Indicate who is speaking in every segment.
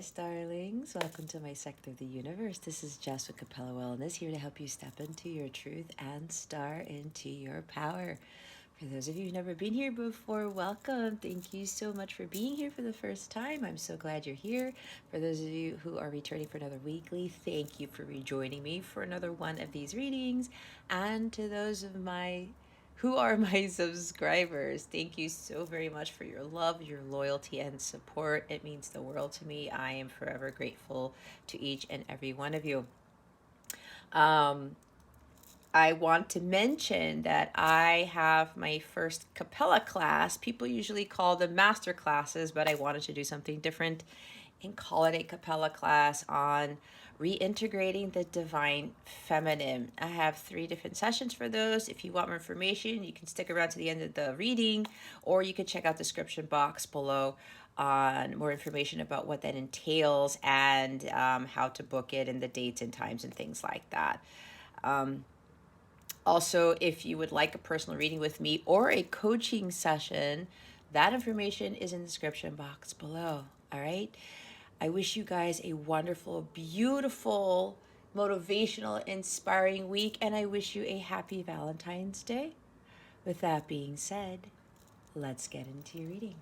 Speaker 1: Taurus, darlings. Welcome to my sector of the universe. This is Jess with Capella Wellness, here to help you step into your truth and star into your power. For those of you who've never been here before, welcome. Thank you so much for being here for the first time. I'm so glad you're here. For those of you who are returning for another weekly, thank you for rejoining me for another one of these readings. And to those of my who are my subscribers, thank you so very much for your love, your loyalty, and support. It means the world to me. I am forever grateful to each and every one of you. I want to mention that I have my first Capella class. People usually call them master classes, but I wanted to do something different and call it a Capella class on reintegrating the divine feminine. I have 3 different sessions for those. If you want more information, you can stick around to the end of the reading, or you can check out the description box below on more information about what that entails and how to book it and the dates and times and things like that. Also, if you would like a personal reading with me or a coaching session, that information is in the description box below. All right. I wish you guys a wonderful, beautiful, motivational, inspiring week, and I wish you a happy Valentine's Day. With that being said, let's get into your reading.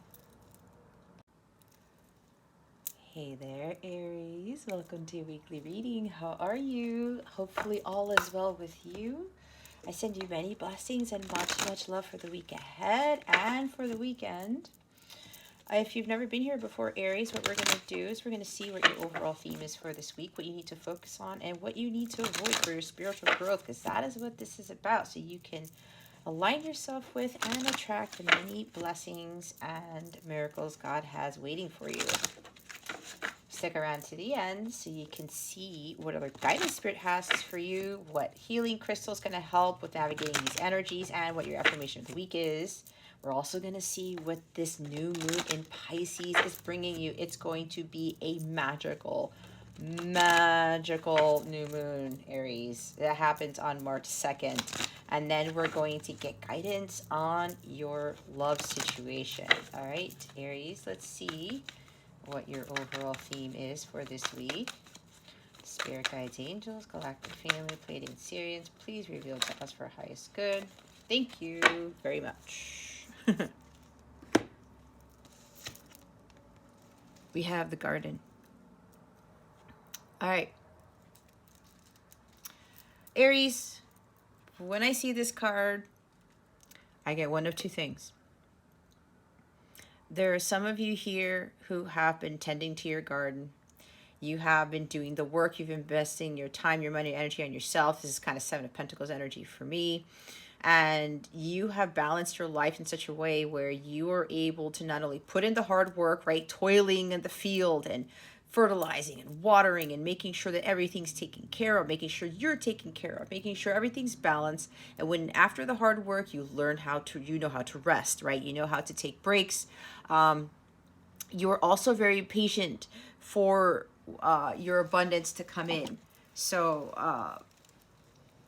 Speaker 1: Hey there, Aries. Welcome to your weekly reading. How are you? Hopefully all is well with you. I send you many blessings and much love for the week ahead and for the weekend. If you've never been here before, Aries, what we're going to do is we're going to see what your overall theme is for this week, what you need to focus on, and what you need to avoid for your spiritual growth, because that is what this is about, so you can align yourself with and attract the many blessings and miracles God has waiting for you. Stick around to the end so you can see what other guidance spirit has for you, what healing crystal is going to help with navigating these energies, and what your affirmation of the week is. We're also going to see what this new moon in Pisces is bringing you. It's going to be a magical new moon, Aries. That happens on March 2nd. And then we're going to get guidance on your love situation. All right, Aries, let's see what your overall theme is for this week. Spirit guides, angels, galactic family, Pleiadian Syrians, please reveal to us for highest good. Thank you very much. We have the garden. All right. Aries, when I see this card, I get one of 2 things. There are some of you here who have been tending to your garden. You have been doing the work. You've been investing your time, your money, energy on yourself. This is kind of 7 of Pentacles energy for me. And you have balanced your life in such a way where you are able to not only put in the hard work, right, toiling in the field and fertilizing and watering and making sure that everything's taken care of, making sure you're taken care of, making sure everything's balanced. And when after the hard work, you learn you know how to rest, right? You know how to take breaks. You're also very patient for your abundance to come in. So,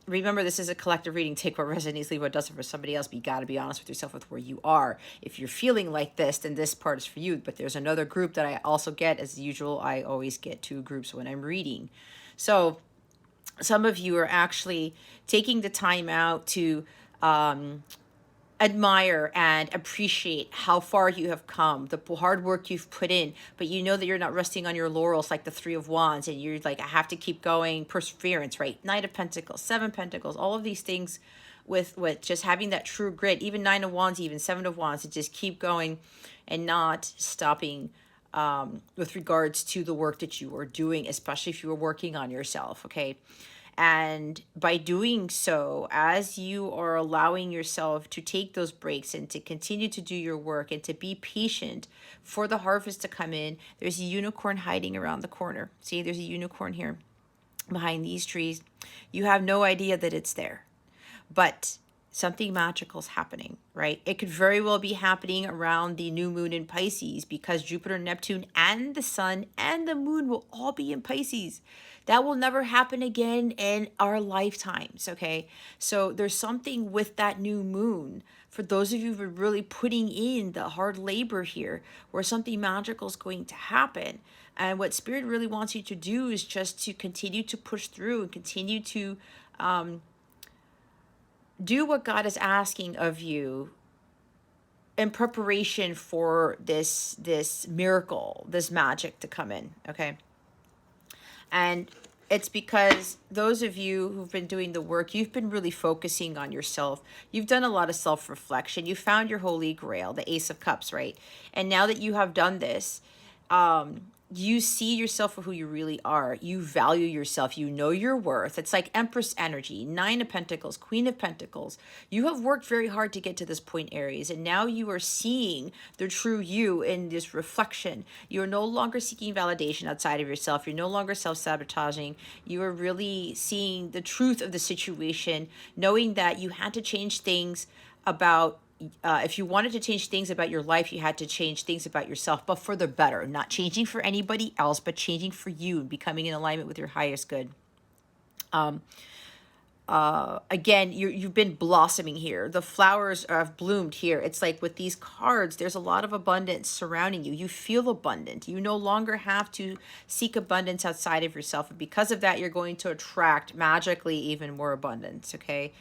Speaker 1: remember, this is a collective reading. Take what resonates, leave what doesn't for somebody else. But you got to be honest with yourself with where you are. If you're feeling like this, then this part is for you. But there's another group that I also get. As usual, I always get 2 groups when I'm reading. So some of you are actually taking the time out to admire and appreciate how far you have come, the hard work you've put in, but you know that you're not resting on your laurels like the 3 of Wands, and you're like, I have to keep going, perseverance, right? Knight of Pentacles, 7 Pentacles, all of these things with just having that true grit, even 9 of Wands, even 7 of Wands, to just keep going and not stopping with regards to the work that you are doing, especially if you are working on yourself, okay? And by doing so, as you are allowing yourself to take those breaks and to continue to do your work and to be patient for the harvest to come in, there's a unicorn hiding around the corner. See, there's a unicorn here behind these trees. You have no idea that it's there. But something magical is happening, right? It could very well be happening around the new moon in Pisces, because Jupiter, Neptune, and the sun and the moon will all be in Pisces. That will never happen again in our lifetimes, okay? So there's something with that new moon for those of you who are really putting in the hard labor here, where something magical is going to happen. And what Spirit really wants you to do is just to continue to push through and continue to do what God is asking of you in preparation for this miracle, this magic to come in, okay? And it's because those of you who've been doing the work, you've been really focusing on yourself. You've done a lot of self-reflection. You found your holy grail, the Ace of Cups, right? And now that you have done this, you see yourself for who you really are. You value yourself. You know your worth. It's like Empress energy, Nine of Pentacles, Queen of Pentacles. You have worked very hard to get to this point, Aries, and now you are seeing the true you in this reflection. You're no longer seeking validation outside of yourself. You're no longer self-sabotaging. You are really seeing the truth of the situation, knowing that you had to change things about if you wanted to change things about your life, you had to change things about yourself, but for the better, not changing for anybody else, but changing for you and becoming in alignment with your highest good. Again, you've been blossoming here. The flowers have bloomed here. It's like with these cards, there's a lot of abundance surrounding you. You feel abundant. You no longer have to seek abundance outside of yourself. And because of that, you're going to attract magically even more abundance, okay?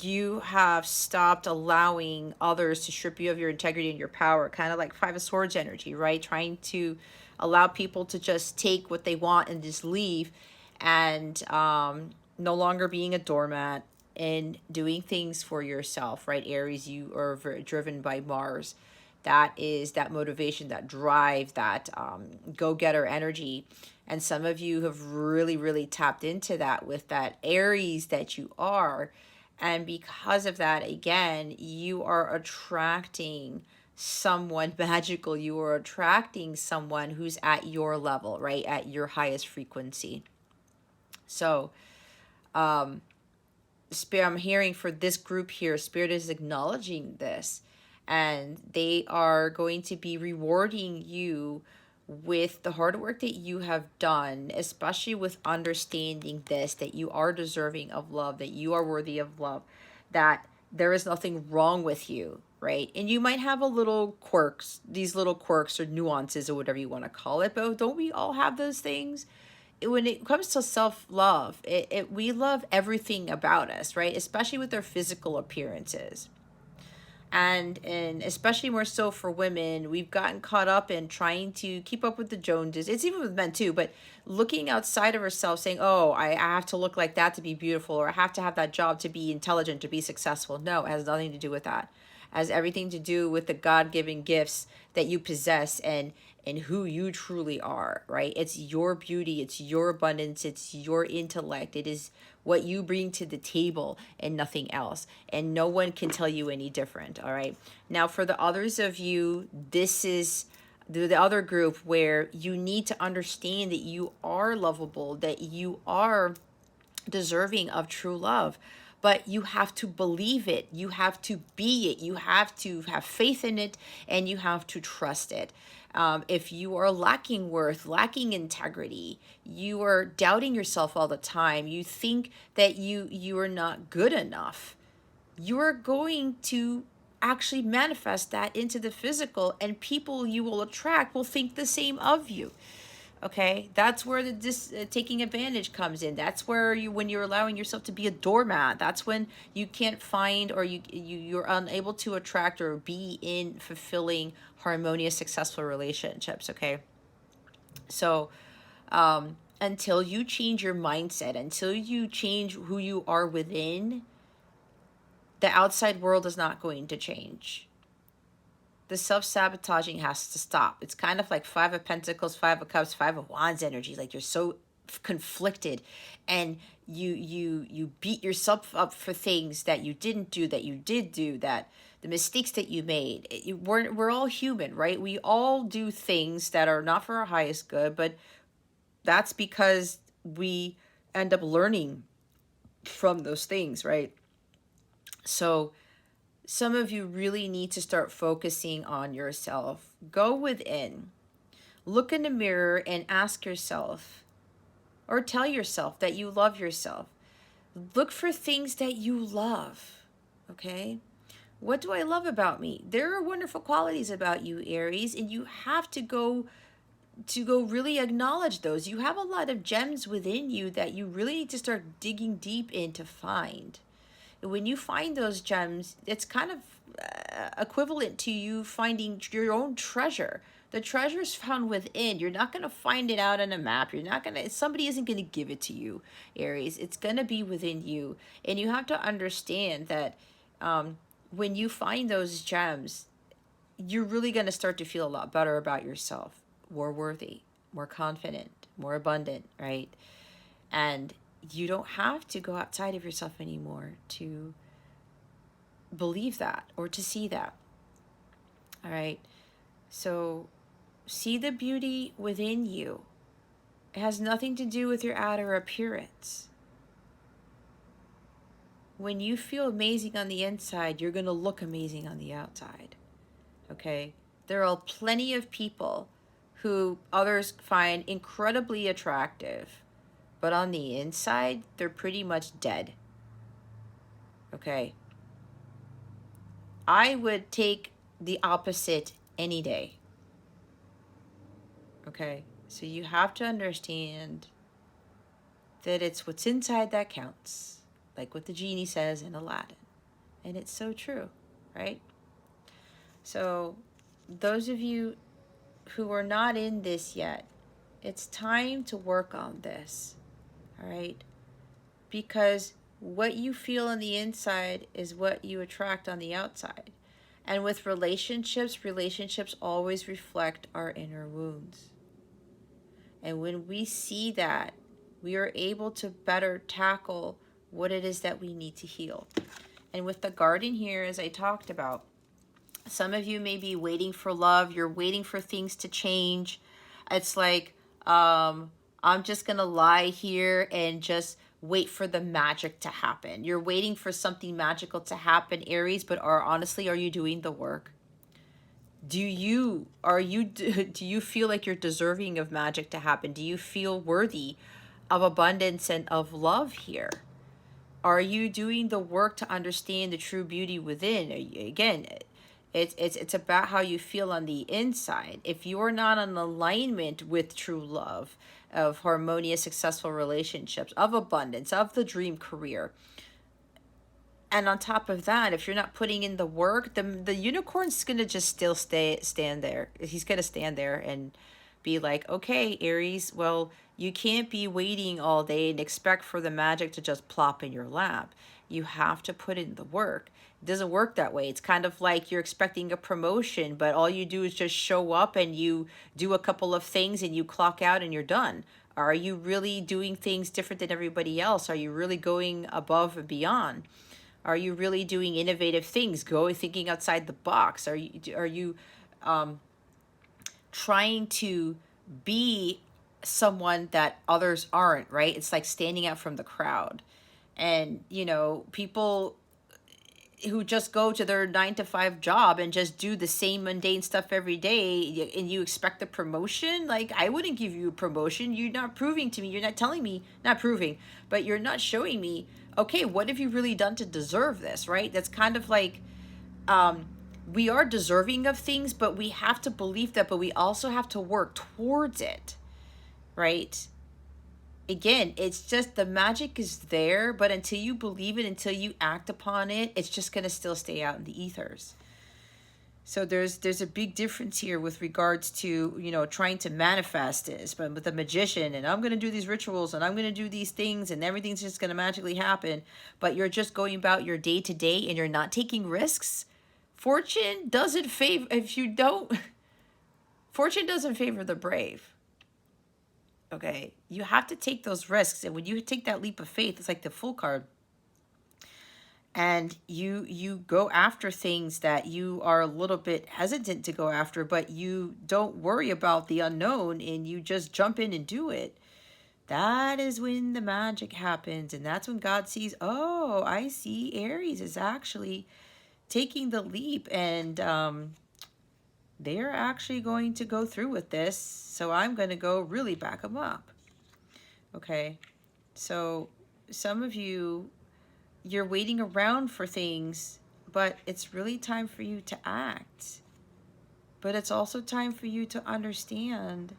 Speaker 1: You have stopped allowing others to strip you of your integrity and your power, kind of like Five of Swords energy, right? Trying to allow people to just take what they want and just leave, and no longer being a doormat and doing things for yourself, right? Aries, you are very driven by Mars. That is that motivation, that drive, that go-getter energy. And some of you have really, really tapped into that with that Aries that you are. And because of that, again, you are attracting someone magical. You are attracting someone who's at your level, right? At your highest frequency. So, Spirit, I'm hearing for this group here, Spirit is acknowledging this, and they are going to be rewarding you with the hard work that you have done, especially with understanding this, that you are deserving of love, that you are worthy of love, that there is nothing wrong with you, right? And you might have a little quirks, these little quirks or nuances or whatever you want to call it, but don't we all have those things? When it comes to self-love, we love everything about us, right? Especially with our physical appearances. And especially more so for women, we've gotten caught up in trying to keep up with the Joneses. It's even with men too, but looking outside of ourselves, saying, oh, I have to look like that to be beautiful, or I have to have that job to be intelligent, to be successful. No, it has nothing to do with that. It has everything to do with the God-given gifts that you possess and who you truly are, right? It's your beauty, it's your abundance, it's your intellect. It is what you bring to the table and nothing else. And no one can tell you any different, all right? Now, for the others of you, this is the other group where you need to understand that you are lovable, that you are deserving of true love, but you have to believe it, you have to be it, you have to have faith in it, and you have to trust it. If you are lacking worth, lacking integrity, you are doubting yourself all the time, you think that you are not good enough, you are going to actually manifest that into the physical, and people you will attract will think the same of you. Okay, that's where the taking advantage comes in. That's where when you're allowing yourself to be a doormat, that's when you can't find, or you're unable to attract or be in fulfilling, harmonious, successful relationships. Okay, so until you change your mindset, until you change who you are within, the outside world is not going to change. The self-sabotaging has to stop. It's kind of like Five of Pentacles, Five of Cups, Five of Wands energy. Like you're so conflicted, and you beat yourself up for things that you didn't do, that you did do, that the mistakes that you made. We're all human, right? We all do things that are not for our highest good, but that's because we end up learning from those things, right? So some of you really need to start focusing on yourself. Go within, look in the mirror and ask yourself, or tell yourself that you love yourself. Look for things that you love, okay? What do I love about me? There are wonderful qualities about you, Aries, and you have to go really acknowledge those. You have a lot of gems within you that you really need to start digging deep in to find. And when you find those gems, it's kind of equivalent to you finding your own treasure. The treasure is found within. You're not going to find it out on a map. You're not going to, somebody isn't going to give it to you, Aries. It's going to be within you. And you have to understand that when you find those gems, you're really going to start to feel a lot better about yourself, more worthy, more confident, more abundant, right? And you don't have to go outside of yourself anymore to believe that or to see that. All right. So see the beauty within you. It has nothing to do with your outer appearance. When you feel amazing on the inside, you're going to look amazing on the outside. Okay? There are plenty of people who others find incredibly attractive, but on the inside, they're pretty much dead. Okay? I would take the opposite any day. Okay? So you have to understand that it's what's inside that counts, like what the genie says in Aladdin. And it's so true, right? So those of you who are not in this yet, it's time to work on this, all right? Because what you feel on the inside is what you attract on the outside. And with relationships, relationships always reflect our inner wounds. And when we see that, we are able to better tackle what it is that we need to heal. And with the garden here, as I talked about, some of you may be waiting for love. You're waiting for things to change. It's like, I'm just going to lie here and just wait for the magic to happen. You're waiting for something magical to happen, Aries, but honestly, are you doing the work? Do you feel like you're deserving of magic to happen? Do you feel worthy of abundance and of love here? Are you doing the work to understand the true beauty within? Again, it's about how you feel on the inside. If you're not in alignment with true love, of harmonious, successful relationships, of abundance, of the dream career, and on top of that, if you're not putting in the work, the unicorn's gonna just still stand there. He's gonna stand there and be like, okay, Aries, well, you can't be waiting all day and expect for the magic to just plop in your lap. You have to put in the work. It doesn't work that way. It's kind of like you're expecting a promotion, but all you do is just show up and you do a couple of things and you clock out and you're done. Are you really doing things different than everybody else? Are you really going above and beyond? Are you really doing innovative things? Thinking outside the box? Are you trying to be someone that others aren't, right? It's like standing out from the crowd. And, people who just go to their 9 to 5 job and just do the same mundane stuff every day and you expect a promotion, like, I wouldn't give you a promotion. You're not proving to me, you're not telling me, not proving, but you're not showing me, okay, what have you really done to deserve this, right? That's kind of like, we are deserving of things, but we have to believe that, but we also have to work towards it, right? Again, it's just the magic is there, but until you believe it, until you act upon it, it's just going to still stay out in the ethers. So there's a big difference here with regards to, trying to manifest this, but with a magician, and I'm going to do these rituals and I'm going to do these things and everything's just going to magically happen, but you're just going about your day to day and you're not taking risks. Fortune doesn't favor the brave. Okay, you have to take those risks, and when you take that leap of faith, it's like the Fool card, and you go after things that you are a little bit hesitant to go after, but you don't worry about the unknown and you just jump in and do it. That is when the magic happens. And that's when God sees, oh, I see Aries is actually taking the leap. And they're actually going to go through with this. So I'm going to go really back them up. Okay. So some of you, you're waiting around for things, but it's really time for you to act. But it's also time for you to understand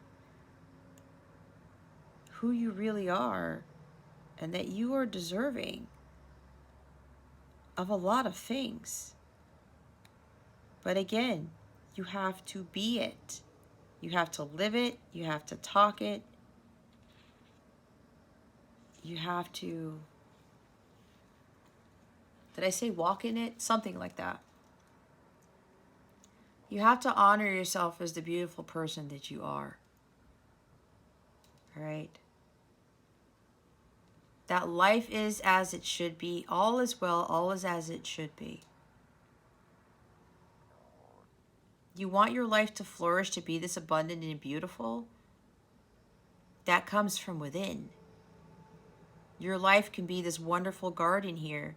Speaker 1: who you really are and that you are deserving of a lot of things. But again, you have to be it. You have to live it. You have to talk it. You have to, did I say walk in it? Something like that. You have to honor yourself as the beautiful person that you are. All right? That life is as it should be. All is well. All is as it should be. You want your life to flourish, to be this abundant and beautiful? That comes from within. Your life can be this wonderful garden here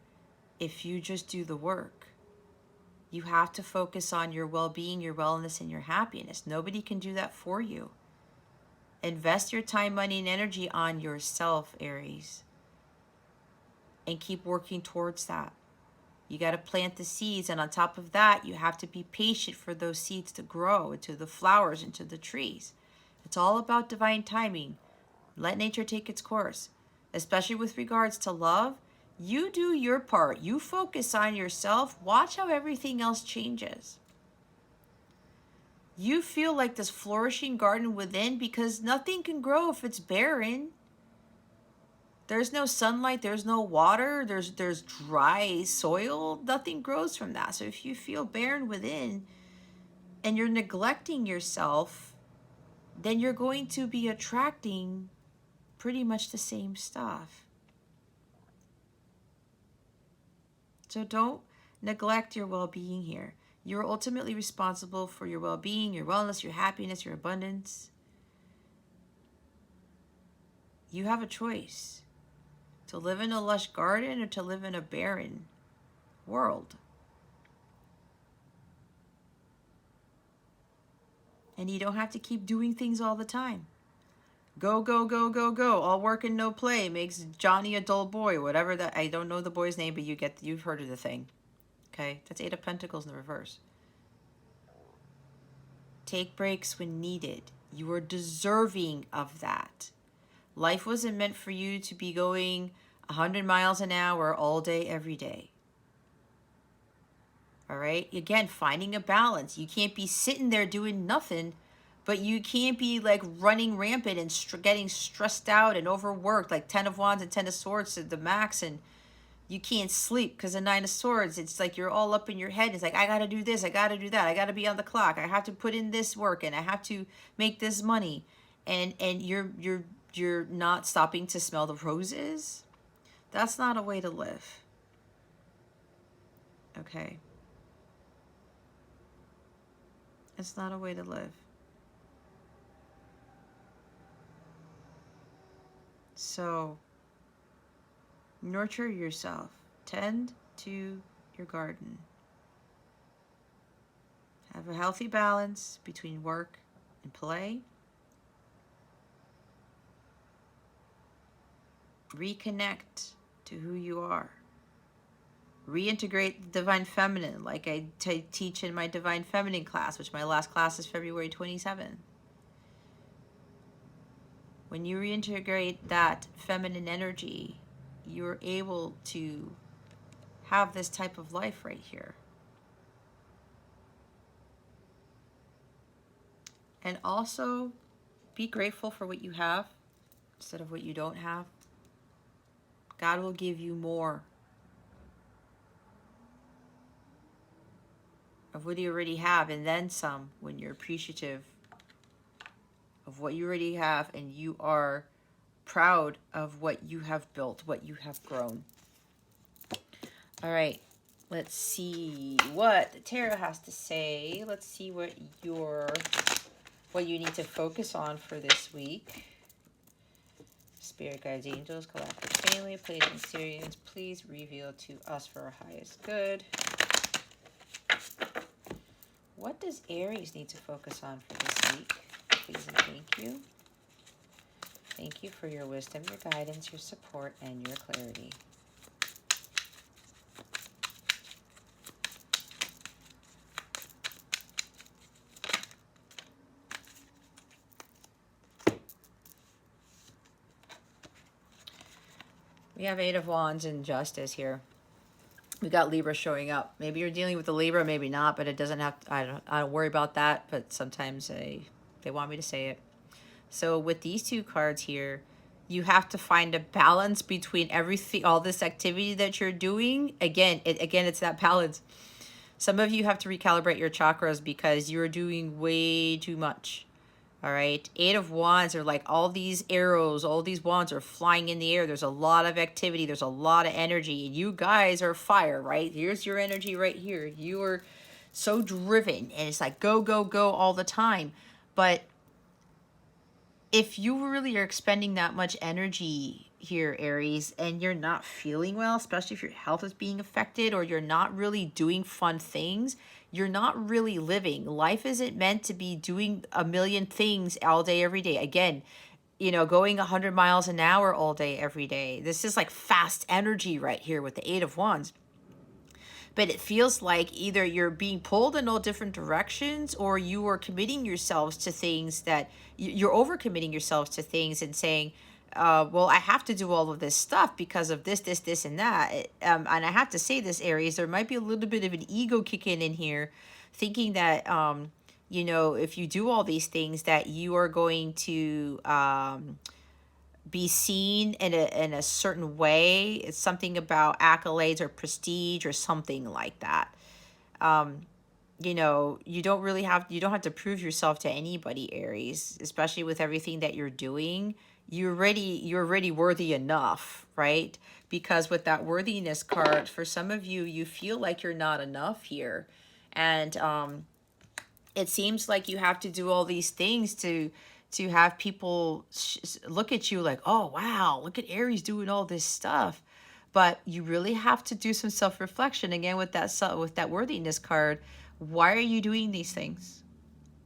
Speaker 1: if you just do the work. You have to focus on your well-being, your wellness, and your happiness. Nobody can do that for you. Invest your time, money, and energy on yourself, Aries. And keep working towards that. You got to plant the seeds, and on top of that, you have to be patient for those seeds to grow into the flowers, into the trees. It's all about divine timing. Let nature take its course. Especially with regards to love, you do your part. You focus on yourself. Watch how everything else changes. You feel like this flourishing garden within because nothing can grow if it's barren. There's no sunlight, there's no water, there's dry soil. Nothing grows from that. So if you feel barren within and you're neglecting yourself, then you're going to be attracting pretty much the same stuff. So don't neglect your well-being here. You're ultimately responsible for your well-being, your wellness, your happiness, your abundance. You have a choice to live in a lush garden or to live in a barren world. And you don't have to keep doing things all the time. Go, go, go, go, go. All work and no play makes Johnny a dull boy. Whatever that, I don't know the boy's name, but you've heard of the thing. Okay, that's 8 of Pentacles in the reverse. Take breaks when needed. You are deserving of that. Life wasn't meant for you to be going 100 miles an hour all day, every day. All right? Again, finding a balance. You can't be sitting there doing nothing, but you can't be like running rampant and getting stressed out and overworked, like 10 of Wands and 10 of Swords to the max, and you can't sleep because the 9 of Swords, it's like you're all up in your head. It's like, I got to do this, I got to do that, I got to be on the clock, I have to put in this work, and I have to make this money. And you're not stopping to smell the roses. That's not a way to live. Okay? It's not a way to live. So, nurture yourself. Tend to your garden. Have a healthy balance between work and play. Reconnect to who you are. Reintegrate the Divine Feminine, like I teach in my Divine Feminine class, which my last class is February 27th. When you reintegrate that feminine energy, you're able to have this type of life right here. And also, be grateful for what you have instead of what you don't have. God will give you more of what you already have, and then some, when you're appreciative of what you already have and you are proud of what you have built, what you have grown. All right, let's see what the tarot has to say. Let's see what you need to focus on for this week. Spirit guides, angels, galactic family, Pleiadian Sirians, please reveal to us for our highest good. What does Aries need to focus on for this week? Please and thank you. Thank you for your wisdom, your guidance, your support, and your clarity. We have Eight of Wands and Justice here. We got Libra showing up. Maybe you're dealing with the Libra, maybe not, but it doesn't have to, I don't worry about that, but sometimes they want me to say it. So with these two cards here, you have to find a balance between everything, all this activity that you're doing. Again, it's that balance. Some of you have to recalibrate your chakras because you're doing way too much. All right. Eight of Wands are like all these arrows, all these wands are flying in the air. There's a lot of activity. There's a lot of energy. And you guys are fire, right? Here's your energy right here. You are so driven and it's like go, go, go all the time. But if you really are expending that much energy here, Aries, and you're not feeling well, especially if your health is being affected or you're not really doing fun things, you're not really living. Life isn't meant to be doing a million things all day, every day. Again, you know, going 100 miles an hour all day, every day. This is like fast energy right here with the Eight of Wands. But it feels like either you're being pulled in all different directions or you are committing yourselves to things that you're overcommitting yourselves to things and saying, well, I have to do all of this stuff because of this, and that. And I have to say this, Aries, there might be a little bit of an ego kicking in here, thinking that, you know, if you do all these things that you are going to be seen in a certain way. It's something about accolades or prestige or something like that. You know, you don't have to prove yourself to anybody, Aries, especially with everything that you're doing. You're already worthy enough, right? Because with that worthiness card, for some of you, you feel like you're not enough here. And it seems like you have to do all these things to have people look at you like, oh wow, look at Aries doing all this stuff. But you really have to do some self-reflection again with that worthiness card. Why are you doing these things?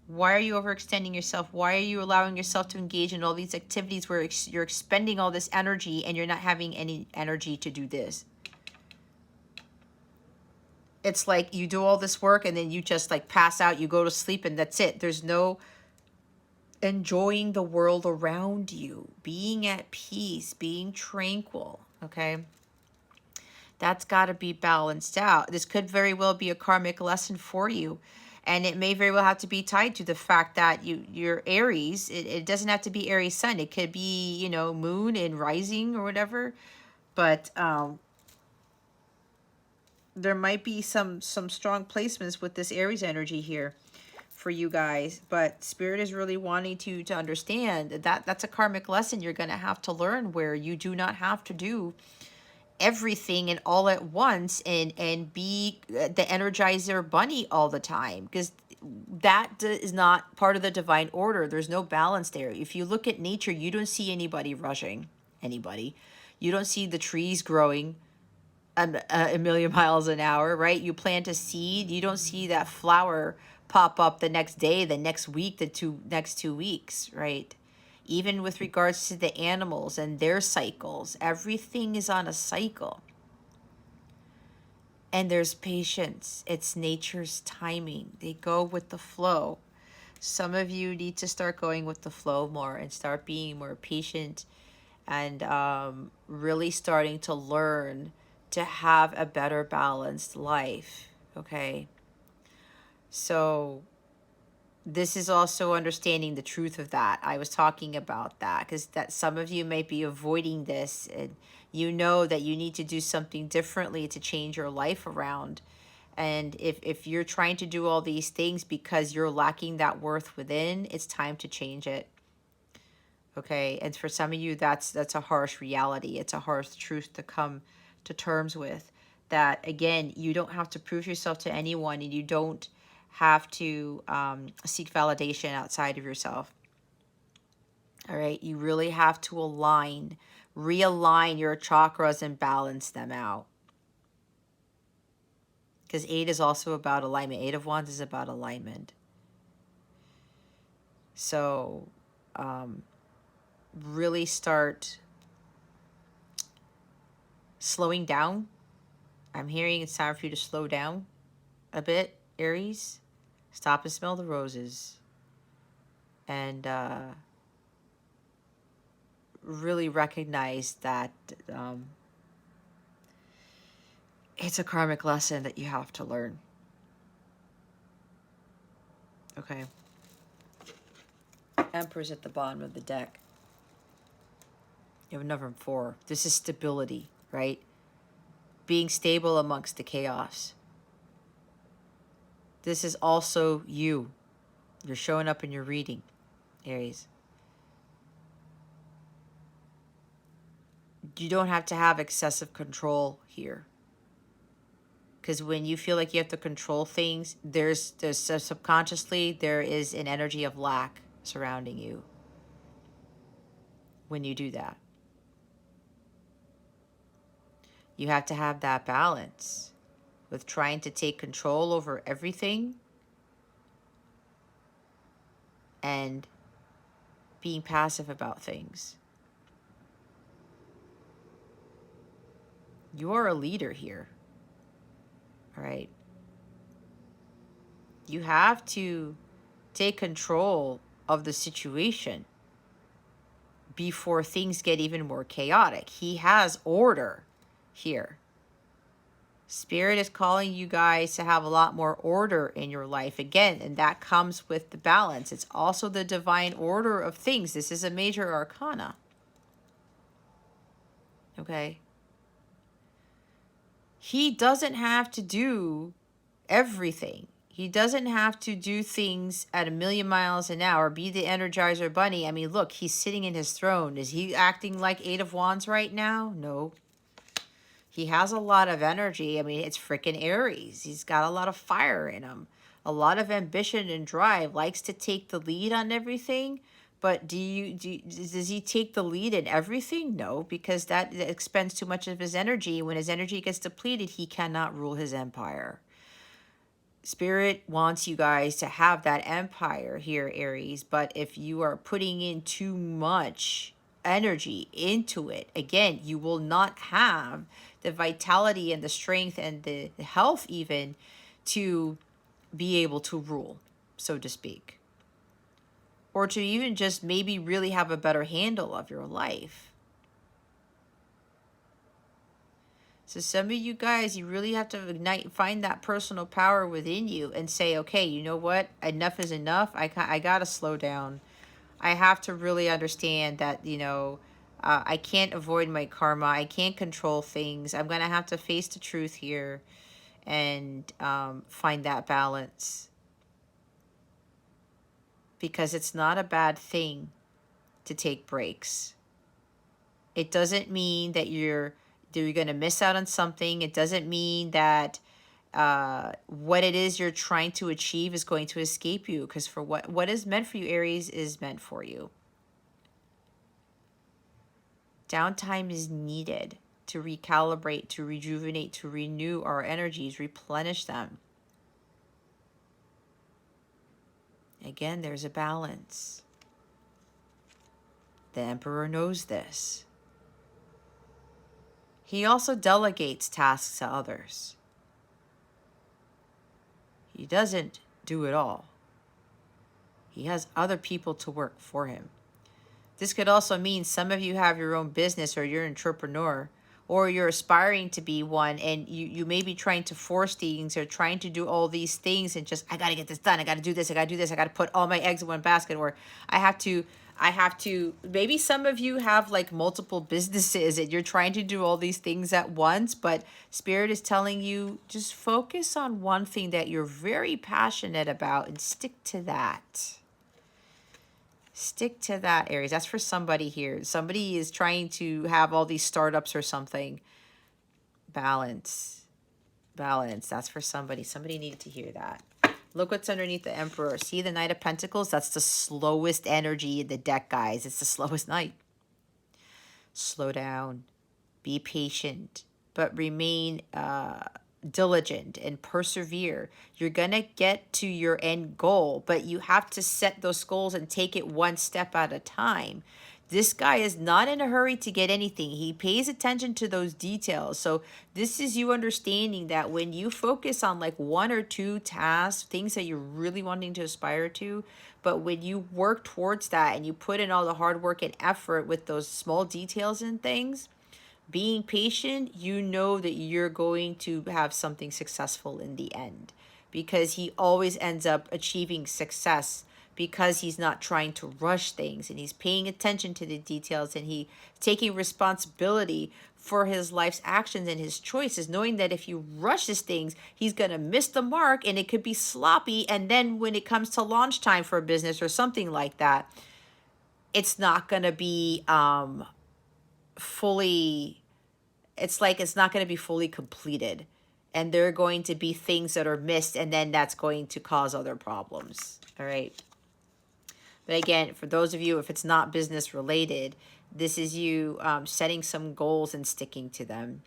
Speaker 1: Why are you overextending yourself? Why are you allowing yourself to engage in all these activities where you're expending all this energy and you're not having any energy to do this? It's like you do all this work and then you just like pass out, you go to sleep, and that's it. There's no enjoying the world around you, being at peace, being tranquil, okay? That's got to be balanced out. This could very well be a karmic lesson for you. And it may very well have to be tied to the fact that you're Aries. It doesn't have to be Aries sun. It could be, you know, moon and rising or whatever. But there might be some strong placements with this Aries energy here for you guys, but Spirit is really wanting to understand that that's a karmic lesson you're going to have to learn, where you do not have to do everything and all at once and be the Energizer bunny all the time, because that is not part of the divine order. There's no balance there. If you look at nature, you don't see anybody rushing anybody. You don't see the trees growing a million miles an hour, right? You plant a seed, you don't see that flower pop up the next day, the next week, next 2 weeks, right? Even with regards to the animals and their cycles, everything is on a cycle. And there's patience. It's nature's timing. They go with the flow. Some of you need to start going with the flow more and start being more patient and really starting to learn to have a better balanced life, okay? So this is also understanding the truth of that. I was talking about that because that some of you might be avoiding this, and you know that you need to do something differently to change your life around. And if you're trying to do all these things because you're lacking that worth within, it's time to change it. Okay, and for some of you, that's a harsh reality. It's a harsh truth to come to terms with. That again, you don't have to prove yourself to anyone, and you don't have to seek validation outside of yourself. All right. You really have to realign your chakras and balance them out. Because 8 is also about alignment. 8 of Wands is about alignment. So, really start slowing down. I'm hearing it's time for you to slow down a bit, Aries. Stop and smell the roses. And really recognize that it's a karmic lesson that you have to learn. Okay. Emperor's at the bottom of the deck. You have number 4. This is stability, right? Being stable amongst the chaos. This is also you. You're showing up in your reading, Aries. You don't have to have excessive control here. Because when you feel like you have to control things, there's subconsciously, there is an energy of lack surrounding you when you do that. You have to have that balance with trying to take control over everything and being passive about things. You are a leader here. All right. You have to take control of the situation before things get even more chaotic. He has order here. Spirit is calling you guys to have a lot more order in your life again, and that comes with the balance. It's also the divine order of things. This is a major arcana. Okay? He doesn't have to do everything. He doesn't have to do things at 1,000,000 miles an hour, be the Energizer Bunny. I mean, look, he's sitting in his throne. Is he acting like 8 of Wands right now? No. He has a lot of energy. I mean, it's freaking Aries. He's got a lot of fire in him. A lot of ambition and drive. Likes to take the lead on everything. But does he take the lead in everything? No, because that expends too much of his energy. When his energy gets depleted, he cannot rule his empire. Spirit wants you guys to have that empire here, Aries. But if you are putting in too much energy into it, again, you will not have the vitality and the strength and the health even to be able to rule, so to speak. Or to even just maybe really have a better handle of your life. So some of you guys, you really have to find that personal power within you and say, okay, you know what? Enough is enough. I got to slow down. I have to really understand that, I can't avoid my karma. I can't control things. I'm going to have to face the truth here and find that balance. Because it's not a bad thing to take breaks. It doesn't mean that you're going to miss out on something. It doesn't mean that what it is you're trying to achieve is going to escape you. Because for what is meant for you, Aries, is meant for you. Downtime is needed to recalibrate, to rejuvenate, to renew our energies, replenish them. Again, there's a balance. The Emperor knows this. He also delegates tasks to others. He doesn't do it all. He has other people to work for him. This could also mean some of you have your own business, or you're an entrepreneur, or you're aspiring to be one, and you may be trying to force things or trying to do all these things and just, I got to get this done. I got to do this. I got to do this. I got to put all my eggs in one basket, or I have to, maybe some of you have like multiple businesses and you're trying to do all these things at once, but Spirit is telling you just focus on one thing that you're very passionate about and stick to that. Stick to that, Aries. That's for somebody here. Somebody is trying to have all these startups or something. Balance. Balance. That's for somebody. Somebody needed to hear that. Look what's underneath the Emperor. See the Knight of Pentacles? That's the slowest energy in the deck, guys. It's the slowest Knight. Slow down. Be patient. But remain diligent and persevere. You're going to get to your end goal, but you have to set those goals and take it one step at a time. This guy is not in a hurry to get anything. He pays attention to those details. So this is you understanding that when you focus on like one or two tasks, things that you're really wanting to aspire to, but when you work towards that and you put in all the hard work and effort with those small details and things, being patient, you know that you're going to have something successful in the end, because he always ends up achieving success because he's not trying to rush things, and he's paying attention to the details, and he taking responsibility for his life's actions and his choices, knowing that if you rush his things, he's going to miss the mark and it could be sloppy. And then when it comes to launch time for a business or something like that, it's not going to be fully, it's like it's not going to be fully completed, and there are going to be things that are missed, and then that's going to cause other problems. All right. But again, for those of you, if it's not business related, this is you setting some goals and sticking to them.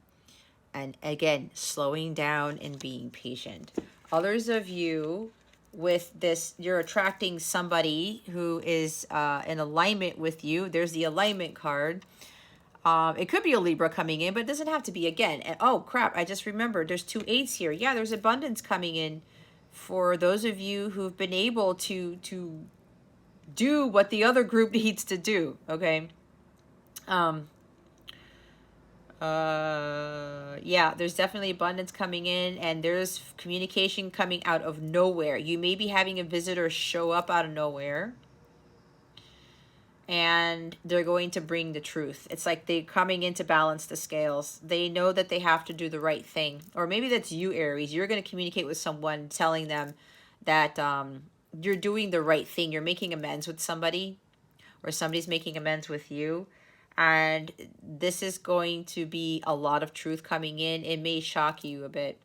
Speaker 1: And again, slowing down and being patient. Others of you with this, you're attracting somebody who is in alignment with you. There's the alignment card. It could be a Libra coming in, but it doesn't have to be again. And oh crap, I just remembered there's 2 8s here. Yeah, there's abundance coming in for those of you who've been able to do what the other group needs to do. Okay. Yeah, there's definitely abundance coming in, and there's communication coming out of nowhere. You may be having a visitor show up out of nowhere, and they're going to bring the truth. It's like they're coming in to balance the scales. They know that they have to do the right thing. Or maybe that's you, Aries. You're going to communicate with someone telling them that you're doing the right thing. You're making amends with somebody, or somebody's making amends with you. And this is going to be a lot of truth coming in. It may shock you a bit.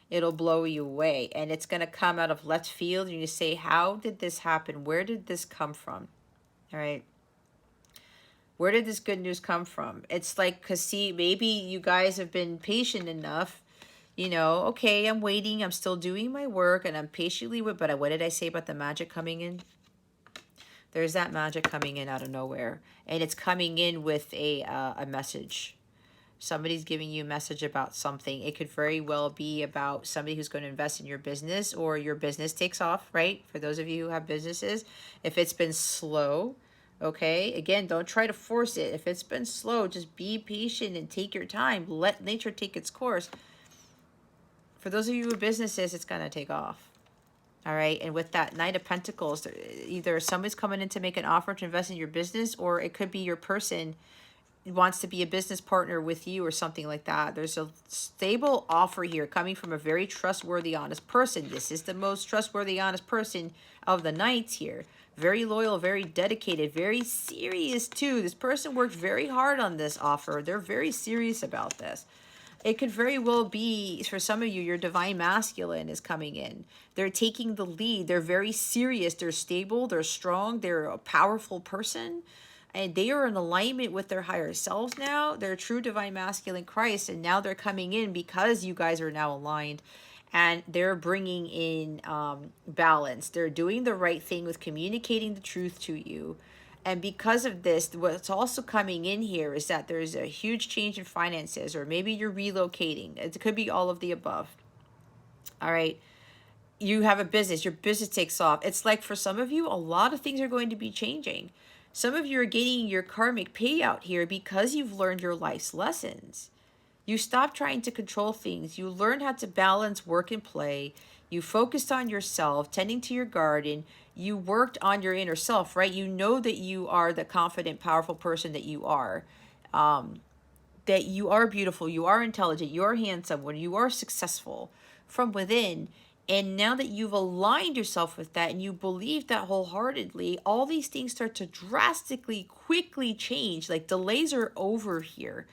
Speaker 1: It'll blow you away. And it's going to come out of left field. And you say, how did this happen? Where did this come from? All right. Where did this good news come from? It's like, because see, maybe you guys have been patient enough. You know, okay, I'm waiting. I'm still doing my work. And I'm patiently with, but what did I say about the magic coming in? There's that magic coming in out of nowhere. And it's coming in with a message. Somebody's giving you a message about something. It could very well be about somebody who's going to invest in your business, or your business takes off, right? For those of you who have businesses, if it's been slow, okay, again, don't try to force it. If it's been slow, just be patient and take your time. Let nature take its course. For those of you with businesses, it's going to take off. All right. And with that Knight of Pentacles, either somebody's coming in to make an offer to invest in your business, or it could be your person wants to be a business partner with you or something like that. There's a stable offer here coming from a very trustworthy, honest person. This is the most trustworthy, honest person of the Knights here. Very loyal, very dedicated, very serious too. This person worked very hard on this offer. They're very serious about this. It could very well be, for some of you, your divine masculine is coming in. They're taking the lead. They're very serious. They're stable. They're strong. They're a powerful person. And they are in alignment with their higher selves now. They're true divine masculine Christ. And now they're coming in because you guys are now aligned. And they're bringing in balance. They're doing the right thing with communicating the truth to you. And because of this, what's also coming in here is that there's a huge change in finances, or maybe you're relocating. It could be all of the above. All right. You have a business. Your business takes off. It's like for some of you, a lot of things are going to be changing. Some of you are getting your karmic payout here because you've learned your life's lessons. You stop trying to control things. You learn how to balance work and play. You focused on yourself, tending to your garden. You worked on your inner self, right? You know that you are the confident, powerful person that you are. That you are beautiful, you are intelligent, you are handsome, when you are successful from within. And now that you've aligned yourself with that and you believe that wholeheartedly, all these things start to drastically, quickly change. Like delays are over here.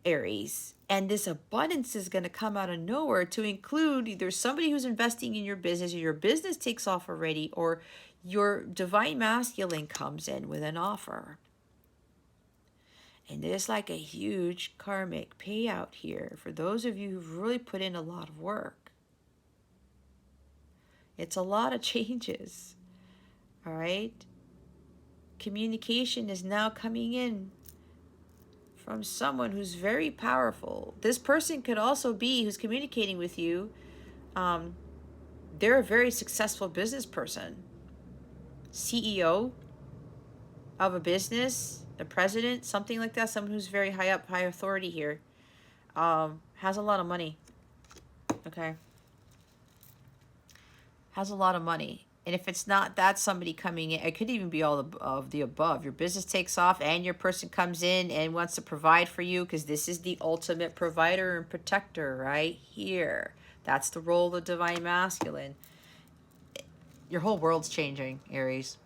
Speaker 1: Aries. And this abundance is going to come out of nowhere to include either somebody who's investing in your business, or your business takes off already, or your divine masculine comes in with an offer. And there's like a huge karmic payout here for those of you who've really put in a lot of work. It's a lot of changes. All right? Communication is now coming in from someone who's very powerful. This person could also be, who's communicating with you, they're a very successful business person. CEO of a business, a president, something like that. Someone who's very high up, high authority here. Has a lot of money. Okay. Has a lot of money. And if it's not that somebody coming in, it could even be all of the above. Your business takes off and your person comes in and wants to provide for you, because this is the ultimate provider and protector right here. That's the role of the divine masculine. Your whole world's changing, Aries.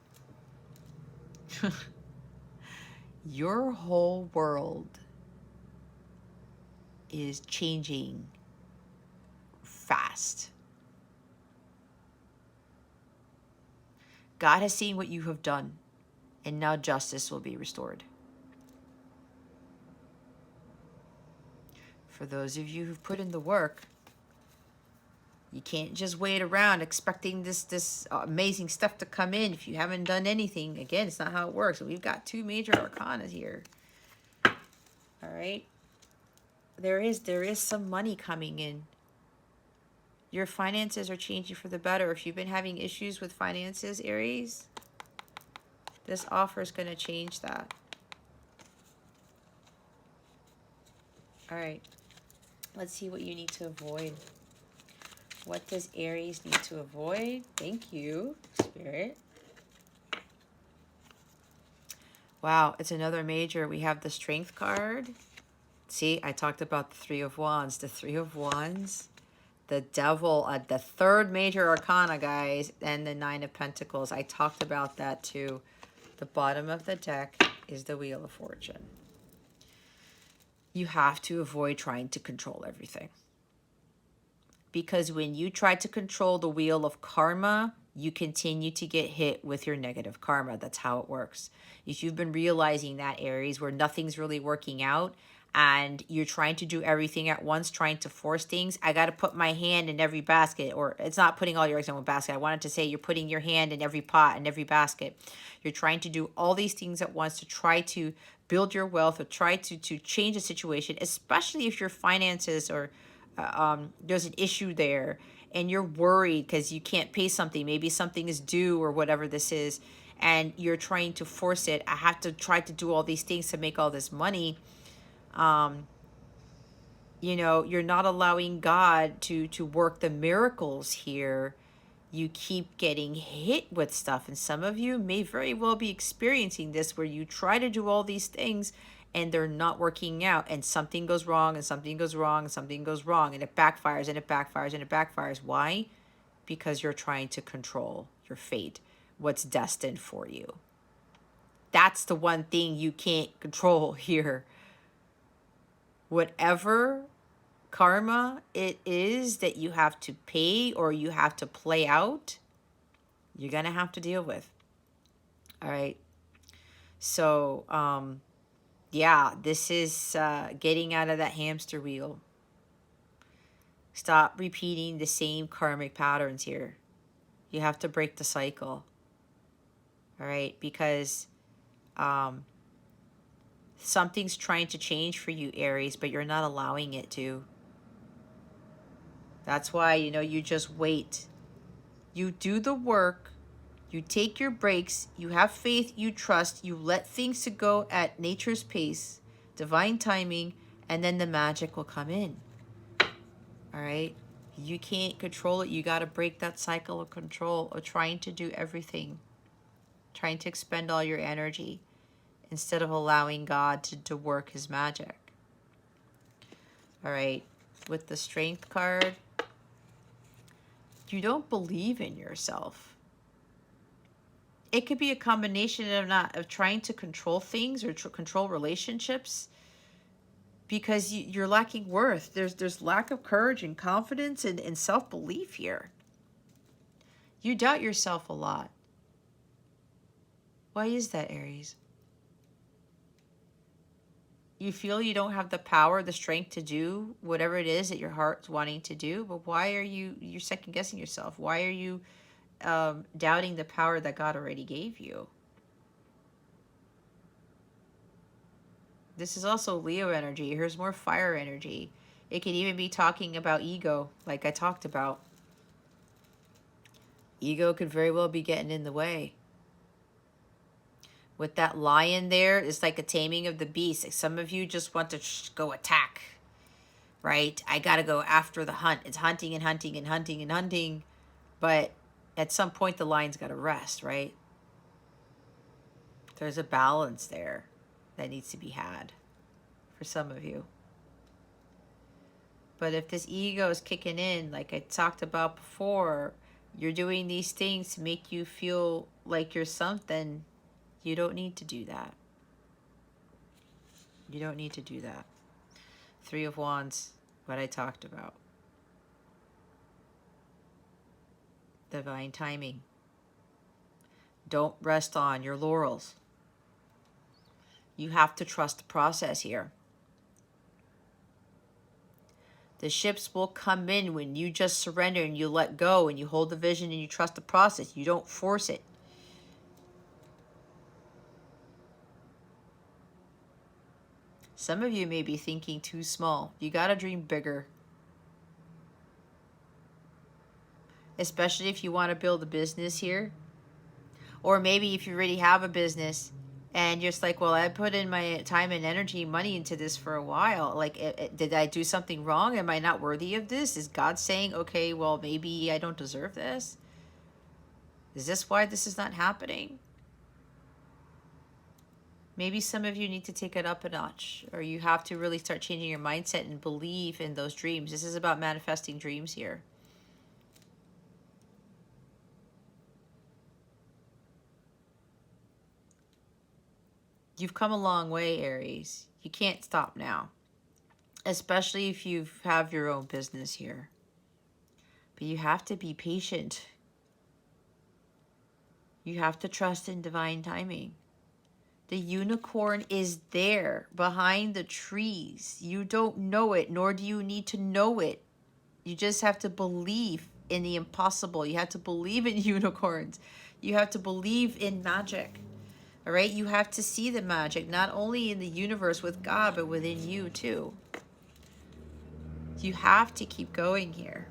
Speaker 1: Your whole world is changing fast. God has seen what you have done, and now justice will be restored. For those of you who've put in the work, you can't just wait around expecting this amazing stuff to come in if you haven't done anything. Again, it's not how it works. We've got 2 major arcana here. All right. There is some money coming in. Your finances are changing for the better. If you've been having issues with finances, Aries, this offer is going to change that. All right. Let's see what you need to avoid. What does Aries need to avoid? Thank you, Spirit. Wow, it's another major. We have the Strength card. See, I talked about the 3 of Wands. The 3 of Wands, the Devil, the 3rd major arcana, guys, and the 9 of Pentacles. I talked about that too. The bottom of the deck is the Wheel of Fortune. You have to avoid trying to control everything. Because when you try to control the wheel of karma, you continue to get hit with your negative karma. That's how it works. If you've been realizing that, Aries, where nothing's really working out and you're trying to do everything at once, trying to force things, I got to put my hand in every basket. Or it's not putting all your eggs in one basket. I wanted to say you're putting your hand in every pot, in every basket. You're trying to do all these things at once to try to build your wealth or try to change a situation, especially if your finances or there's an issue there and you're worried because you can't pay something. Maybe something is due or whatever this is, and you're trying to force it. I have to try to do all these things to make all this money. You know, you're not allowing God to work the miracles here. You keep getting hit with stuff. And some of you may very well be experiencing this, where you try to do all these things and they're not working out, and something goes wrong and something goes wrong and something goes wrong, and it backfires and it backfires and it backfires. Why? Because you're trying to control your fate, what's destined for you. That's the one thing you can't control here. Whatever karma it is that you have to pay or you have to play out, you're going to have to deal with. All right. So, yeah, this is getting out of that hamster wheel. Stop repeating the same karmic patterns here. You have to break the cycle. All right, because something's trying to change for you, Aries, but you're not allowing it to. That's why, you know, you just wait. You do the work. You take your breaks, you have faith, you trust, you let things to go at nature's pace, divine timing, and then the magic will come in. All right? You can't control it. You got to break that cycle of control of trying to do everything, trying to expend all your energy instead of allowing God to work his magic. All right? With the Strength card, you don't believe in yourself. It could be a combination of trying to control things or control relationships. because you're lacking worth. There's lack of courage and confidence and self-belief here. You doubt yourself a lot. Why is that, Aries? You feel you don't have the power, the strength to do whatever it is that your heart's wanting to do, but why are you're second guessing yourself? Why are you doubting the power that God already gave you? This is also Leo energy. Here's more fire energy. It could even be talking about ego, like I talked about. Ego could very well be getting in the way. With that lion there, it's like a taming of the beast. Like some of you just want to go attack, right? I got to go after the hunt. It's hunting and hunting and hunting and hunting. But at some point, the lion's got to rest, right? There's a balance there that needs to be had for some of you. But if this ego is kicking in, like I talked about before, you're doing these things to make you feel like you're something. You don't need to do that. You don't need to do that. Three of Wands, what I talked about. Divine timing. Don't rest on your laurels. You have to trust the process here. The ships will come in when you just surrender and you let go and you hold the vision and you trust the process. You don't force it. Some of you may be thinking too small. You got to dream bigger. Especially if you want to build a business here. Or maybe if you already have a business and you're just like, well, I put in my time and energy, money into this for a while. Like, did I do something wrong? Am I not worthy of this? Is God saying, okay, well, maybe I don't deserve this? Is this why this is not happening? Maybe some of you need to take it up a notch, or you have to really start changing your mindset and believe in those dreams. This is about manifesting dreams here. You've come a long way, Aries. You can't stop now, especially if you have your own business here. But you have to be patient. You have to trust in divine timing. The unicorn is there behind the trees. You don't know it, nor do you need to know it. You just have to believe in the impossible. You have to believe in unicorns. You have to believe in magic. All right? You have to see the magic, not only in the universe with God, but within you too. You have to keep going here.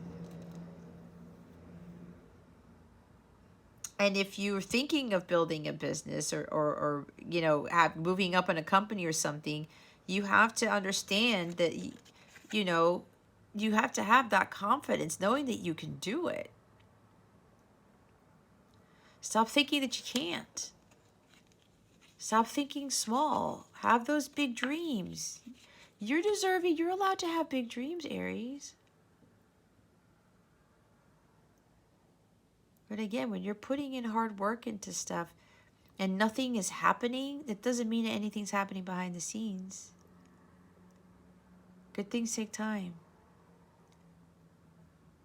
Speaker 1: And if you're thinking of building a business or you know, moving up in a company or something, you have to understand that, you know, you have to have that confidence, knowing that you can do it. Stop thinking that you can't. Stop thinking small. Have those big dreams. You're deserving. You're allowed to have big dreams, Aries. But again, when you're putting in hard work into stuff and nothing is happening, it doesn't mean that anything's happening behind the scenes. Good things take time.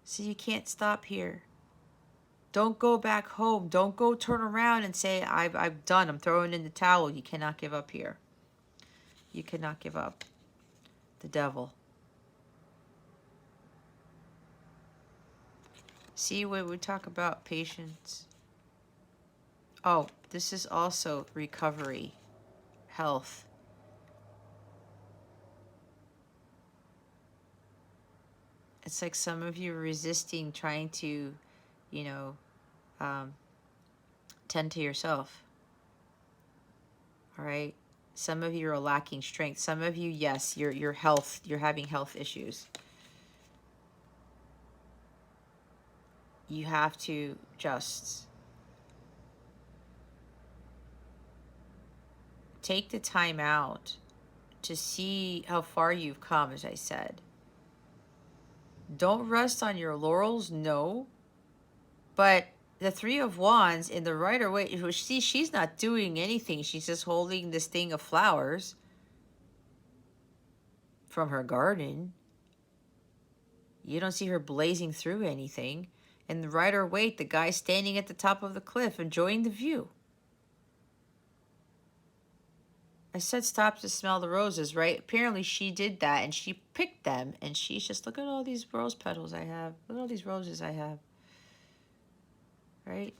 Speaker 1: So you can't stop here. Don't go back home. Don't go turn around and say, I've done. I'm throwing in the towel. You cannot give up here. You cannot give up. The devil. See, when we talk about patience. Oh, this is also recovery, health. It's like some of you are resisting trying to, you know, tend to yourself. All right? Some of you are lacking strength. Some of you, yes, your health, you're having health issues. You have to just take the time out to see how far you've come, as I said. Don't rest on your laurels, no. But the Three of Wands in the Rider-Waite, she's not doing anything. She's just holding this thing of flowers from her garden. You don't see her blazing through anything. And the rider waite, the guy standing at the top of the cliff enjoying the view. I said stop to smell the roses, right? Apparently she did that and she picked them and she's just, look at all these rose petals I have. Look at all these roses I have. Right?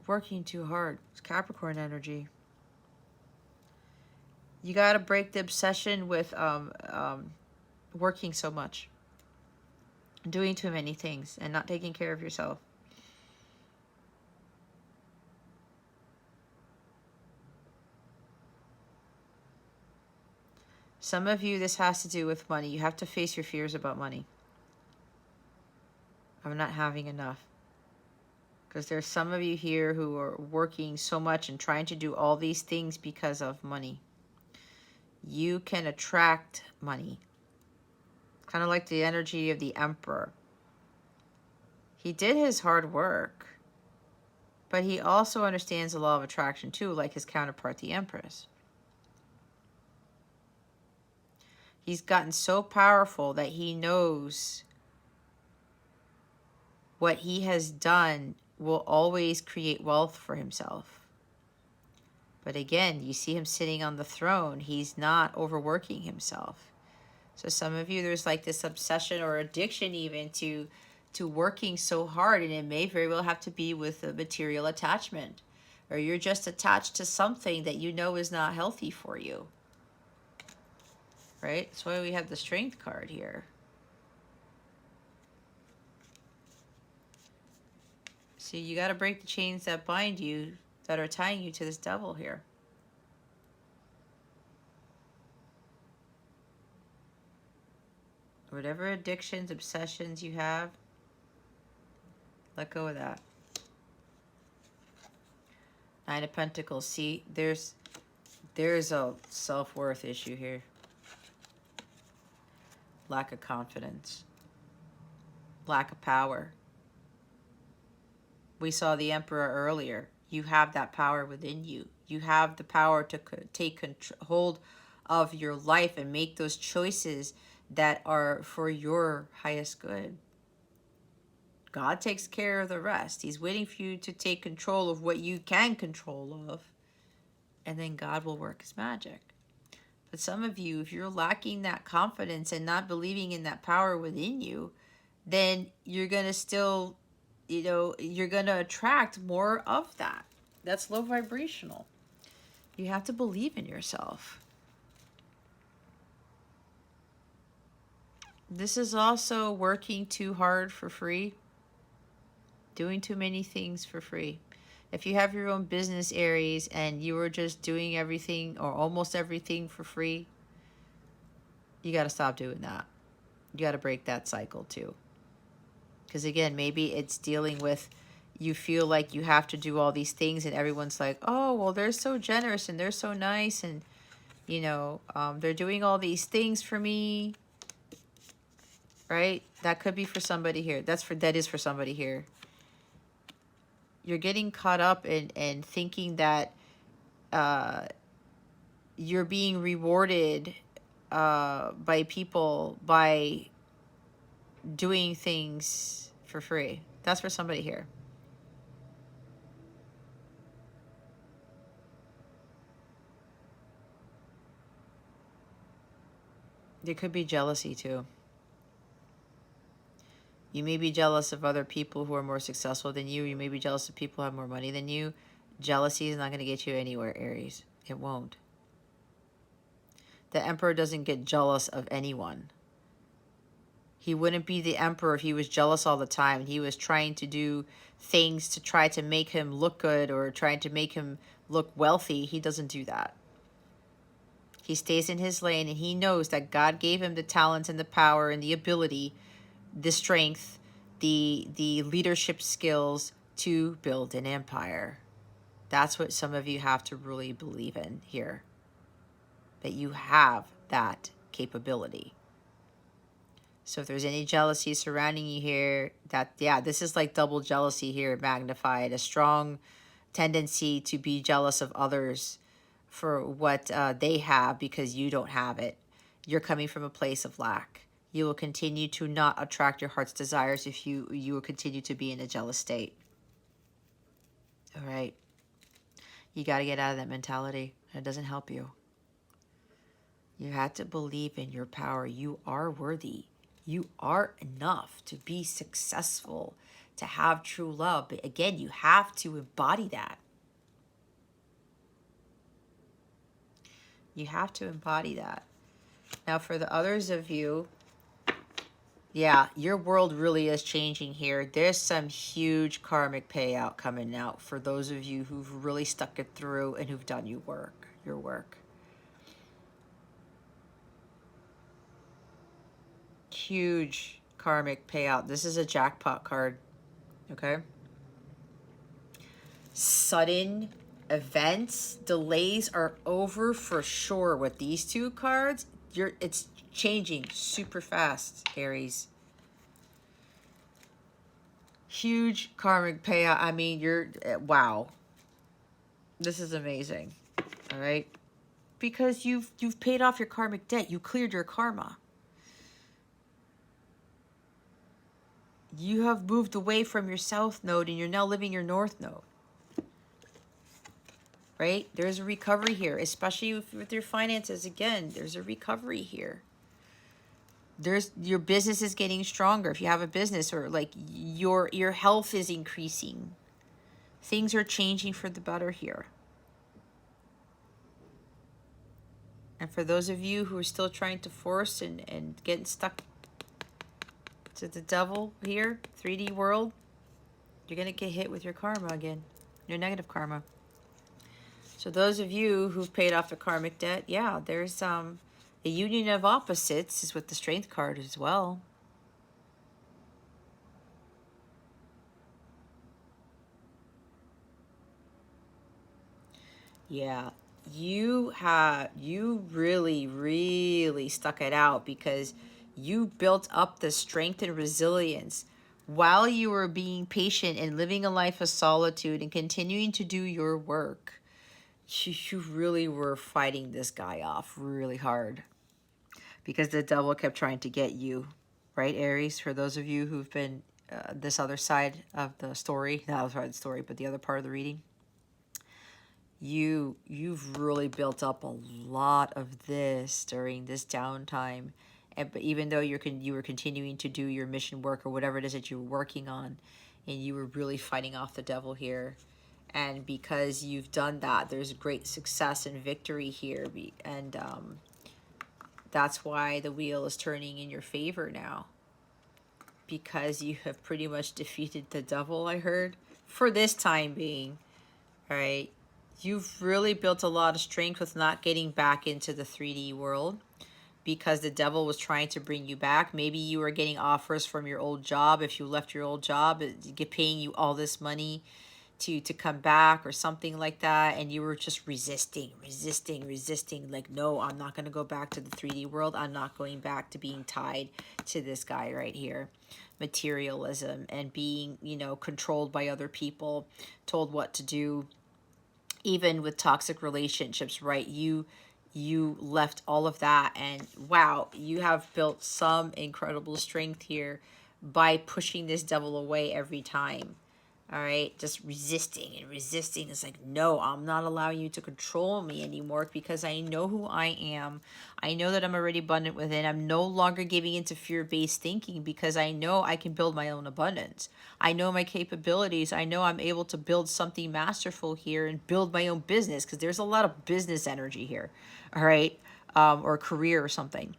Speaker 1: Working too hard. It's Capricorn energy. You got to break the obsession with working so much. Doing too many things and not taking care of yourself. Some of you, this has to do with money. You have to face your fears about money. I'm not having enough. Because there's some of you here who are working so much and trying to do all these things because of money. You can attract money. Kind of like the energy of the Emperor. He did his hard work, but he also understands the law of attraction too, like his counterpart, the Empress. He's gotten so powerful that he knows what he has done will always create wealth for himself. But again, you see him sitting on the throne. He's not overworking himself. So some of you, there's like this obsession or addiction even to working so hard, and it may very well have to be with a material attachment, or you're just attached to something that you know is not healthy for you. Right? That's why we have the Strength card here. See, you got to break the chains that bind you, that are tying you to this devil here. Whatever addictions, obsessions you have, let go of that. Nine of Pentacles. See, there's a self-worth issue here. Lack of confidence. Lack of power. We saw the Emperor earlier. You have that power within you. You have the power to take hold of your life and make those choices that are for your highest good. God takes care of the rest. He's waiting for you to take control of what you can control of, and then God will work his magic. But some of you, if you're lacking that confidence and not believing in that power within you, then you're going to still, you're going to attract more of that. That's low vibrational. You have to believe in yourself. This is also working too hard for free. Doing too many things for free. If you have your own business, Aries, and you are just doing everything or almost everything for free, you got to stop doing that. You got to break that cycle too. Because again, maybe it's dealing with, you feel like you have to do all these things and everyone's like, oh, well, they're so generous and they're so nice and, they're doing all these things for me. Right? That could be for somebody here. That is for somebody here. You're getting caught up in thinking that you're being rewarded by people by doing things for free. That's for somebody here. There could be jealousy too. You may be jealous of other people who are more successful than you. You may be jealous of people who have more money than you. Jealousy is not going to get you anywhere, Aries. It won't. The Emperor doesn't get jealous of anyone. He wouldn't be the Emperor if he was jealous all the time and he was trying to do things to try to make him look good or trying to make him look wealthy. He doesn't do that. He stays in his lane and he knows that God gave him the talents and the power and the ability, the strength, the leadership skills to build an empire. That's what some of you have to really believe in here. That you have that capability. So if there's any jealousy surrounding you here, this is like double jealousy here, magnified. A strong tendency to be jealous of others for what they have because you don't have it. You're coming from a place of lack. You will continue to not attract your heart's desires if you will continue to be in a jealous state. All right. You got to get out of that mentality. It doesn't help you. You have to believe in your power. You are worthy. You are enough to be successful, to have true love. But again, you have to embody that. You have to embody that. Now, for the others of you, yeah, your world really is changing here. There's some huge karmic payout coming out for those of you who've really stuck it through and who've done your work. Huge karmic payout. This is a jackpot card, okay? Sudden events, delays are over for sure with these two cards. It's changing super fast, Aries. Huge karmic payout. I mean, wow. This is amazing. All right? Because you've paid off your karmic debt. You cleared your karma. You have moved away from your south node and you're now living your north node. Right? There's a recovery here, especially with your finances. Again, there's a recovery here. Your business is getting stronger if you have a business, or like your health is increasing. Things are changing for the better here. And for those of you who are still trying to force and getting stuck to the devil here, 3D world, you're going to get hit with your karma again, your negative karma. So those of you who've paid off the karmic debt, yeah, there's a union of opposites is with the strength card as well. Yeah, you really stuck it out because you built up the strength and resilience while you were being patient and living a life of solitude and continuing to do your work. You really were fighting this guy off really hard because the devil kept trying to get you, right, Aries? For those of you who've been this other side of the story, not the side of the story, but the other part of the reading, you've really built up a lot of this during this downtime. But even though you were continuing to do your mission work or whatever it is that you were working on, and you were really fighting off the devil here, and because you've done that, there's great success and victory here, and that's why the wheel is turning in your favor now, because you have pretty much defeated the devil, I heard, for this time being. All right, you've really built a lot of strength with not getting back into the 3D world, because the devil was trying to bring you back. Maybe you were getting offers from your old job. If you left your old job, paying you all this money to come back or something like that, and you were just resisting, like, no, I'm not going to go back to the 3D world. I'm not going back to being tied to this guy right here. Materialism and being, controlled by other people, told what to do, even with toxic relationships, right? You left all of that, and wow, you have built some incredible strength here by pushing this devil away every time. All right, just resisting. It's like, no, I'm not allowing you to control me anymore, because I know who I am. I know that I'm already abundant within. I'm no longer giving into fear-based thinking, because I know I can build my own abundance. I know my capabilities. I know I'm able to build something masterful here and build my own business, because there's a lot of business energy here, all right, or career or something.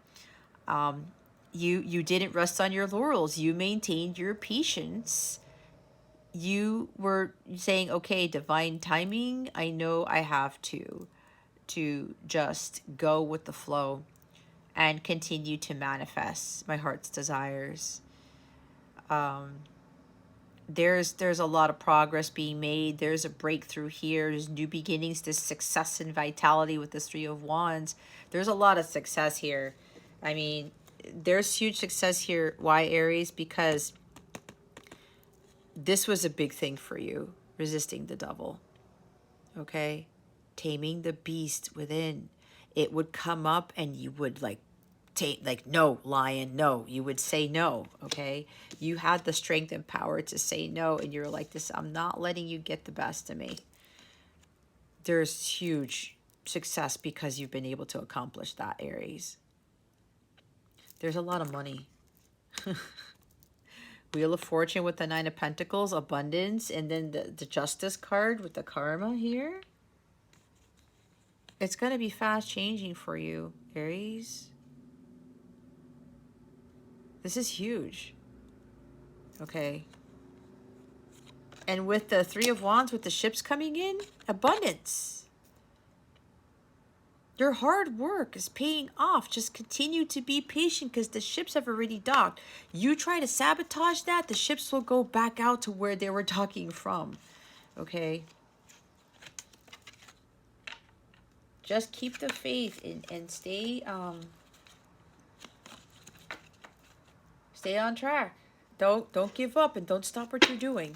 Speaker 1: You didn't rest on your laurels. You maintained your patience. You were saying, okay, divine timing, I know I have to just go with the flow and continue to manifest my heart's desires. There's a lot of progress being made. There's a breakthrough here. There's new beginnings. There's success and vitality with this 3 of Wands. There's a lot of success here. I mean, there's huge success here. Why, Aries? Because this was a big thing for you, resisting the devil. okay? Taming the beast within. It would come up and you would like no, lion, no. You would say no, okay? You had the strength and power to say no, and you're like, this, I'm not letting you get the best of me. There's huge success because you've been able to accomplish that, Aries. There's a lot of money. Wheel of Fortune with the Nine of Pentacles, abundance, and then the Justice card with the karma here. It's going to be fast changing for you, Aries. This is huge. Okay. And with the Three of Wands, with the ships coming in, abundance. Your hard work is paying off. Just continue to be patient because the ships have already docked. You try to sabotage that, the ships will go back out to where they were docking from. Okay? Just keep the faith and stay on track. Don't give up and don't stop what you're doing.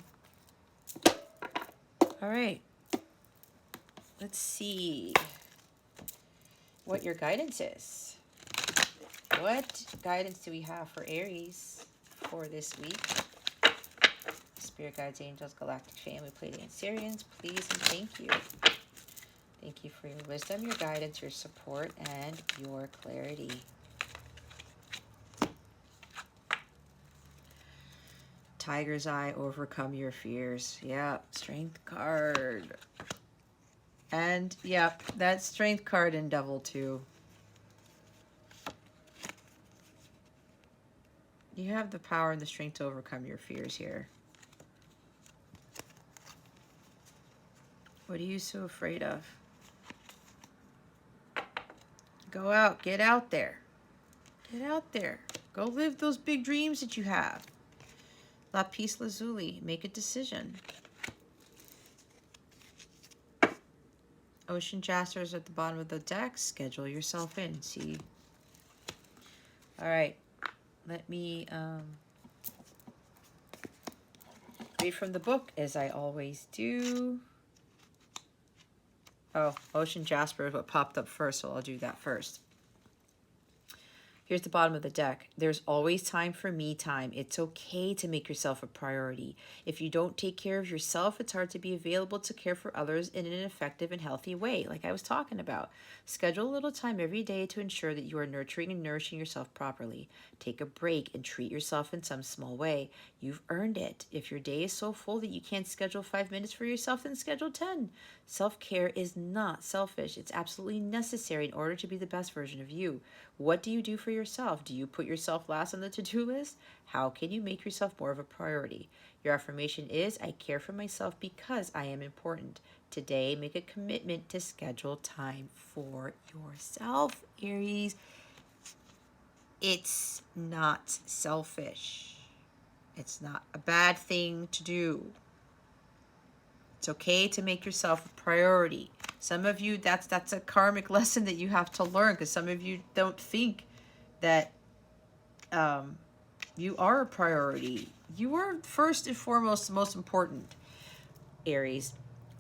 Speaker 1: All right. Let's see what your guidance is. What guidance do we have for Aries for this week? Spirit guides, angels, galactic family, Pleiadian Syrians, please and thank you. Thank you for your wisdom, your guidance, your support, and your clarity. Tiger's Eye, overcome your fears. Yeah, Strength card. And yeah, that Strength card in Devil too. You have the power and the strength to overcome your fears here. What are you so afraid of? Go out, get out there. Get out there. Go live those big dreams that you have. Lapis Lazuli, make a decision. Ocean Jaspers at the bottom of the deck. Schedule yourself in. See. All right. Let me read from the book as I always do. Oh, Ocean Jasper is what popped up first, so I'll do that first. Here's the bottom of the deck. There's always time for me time. It's okay to make yourself a priority. If you don't take care of yourself, it's hard to be available to care for others in an effective and healthy way, like I was talking about. Schedule a little time every day to ensure that you are nurturing and nourishing yourself properly. Take a break and treat yourself in some small way. You've earned it. If your day is so full that you can't schedule 5 minutes for yourself, then schedule 10. Self-care is not selfish. It's absolutely necessary in order to be the best version of you. What do you do for yourself? Do you put yourself last on the to-do list? How can you make yourself more of a priority? Your affirmation is, I care for myself because I am important. Today, make a commitment to schedule time for yourself, Aries. It's not selfish. It's not a bad thing to do. It's okay to make yourself a priority. Some of you, that's a karmic lesson that you have to learn, because some of you don't think that you are a priority. You are first and foremost most important, Aries.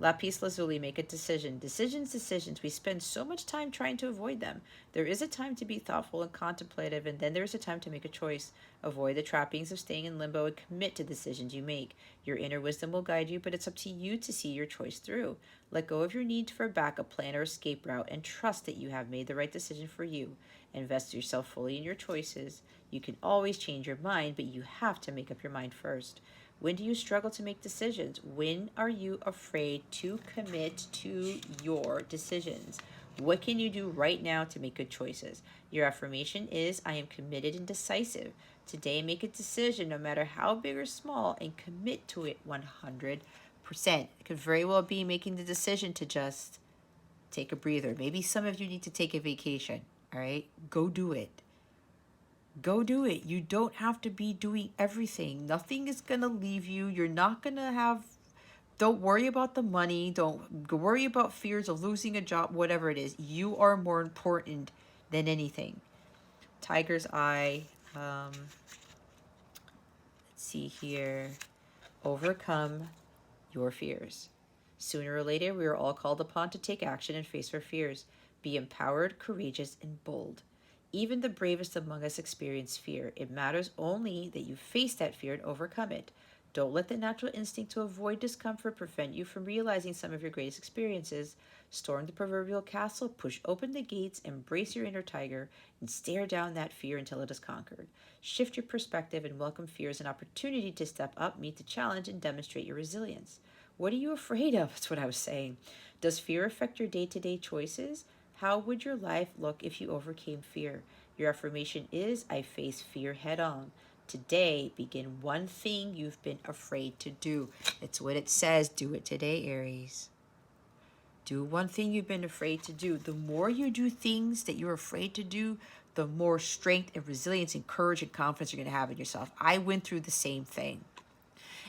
Speaker 1: Lapis Lazuli, make a decision. Decisions. We spend so much time trying to avoid them. There is a time to be thoughtful and contemplative, and then there is a time to make a choice. Avoid the trappings of staying in limbo and commit to decisions you make. Your inner wisdom will guide you, but it's up to you to see your choice through. Let go of your need for a backup plan or escape route and trust that you have made the right decision for you. Invest yourself fully in your choices. You can always change your mind, but you have to make up your mind first. When do you struggle to make decisions? When are you afraid to commit to your decisions? What can you do right now to make good choices? Your affirmation is, I am committed and decisive. Today, make a decision, no matter how big or small, and commit to it 100%. It could very well be making the decision to just take a breather. Maybe some of you need to take a vacation, all right? Go do it. Go do it. You don't have to be doing everything. Nothing is going to leave you. You're not going to have... Don't worry about the money. Don't worry about fears of losing a job, whatever it is. You are more important than anything. Tiger's Eye. Let's see here. Overcome your fears. Sooner or later, we are all called upon to take action and face our fears. Be empowered, courageous, and bold. Even the bravest among us experience fear. It matters only that you face that fear and overcome it. Don't let the natural instinct to avoid discomfort prevent you from realizing some of your greatest experiences. Storm the proverbial castle, push open the gates, embrace your inner tiger, and stare down that fear until it is conquered. Shift your perspective and welcome fear as an opportunity to step up, meet the challenge, and demonstrate your resilience. What are you afraid of? That's what I was saying. Does fear affect your day-to-day choices? How would your life look if you overcame fear? Your affirmation is, I face fear head on. Today, begin one thing you've been afraid to do. It's what it says. Do it today, Aries. Do one thing you've been afraid to do. The more you do things that you're afraid to do, the more strength and resilience and courage and confidence you're going to have in yourself. I went through the same thing.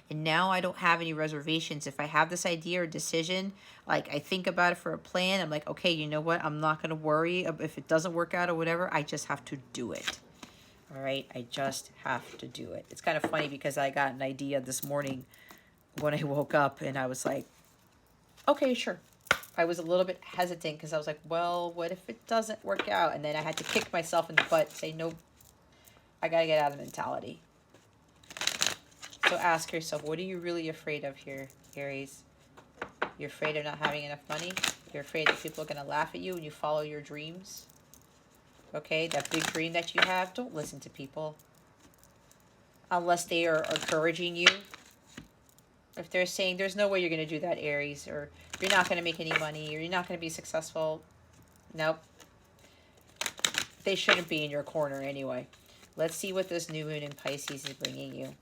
Speaker 1: And now I don't have any reservations. If I have this idea or decision, like I think about it for a plan, I'm like, okay, you know what? I'm not going to worry if it doesn't work out or whatever. I just have to do it. All right? I just have to do it. It's kind of funny because I got an idea this morning when I woke up and I was like, okay, sure. I was a little bit hesitant because I was like, well, what if it doesn't work out? And then I had to kick myself in the butt and say, nope, I got to get out of the mentality. So ask yourself, what are you really afraid of here, Aries? You're afraid of not having enough money? You're afraid that people are going to laugh at you when you follow your dreams? Okay, that big dream that you have, don't listen to people. Unless they are encouraging you. If they're saying, there's no way you're going to do that, Aries, or you're not going to make any money, or you're not going to be successful. Nope. They shouldn't be in your corner anyway. Let's see what this new moon in Pisces is bringing you.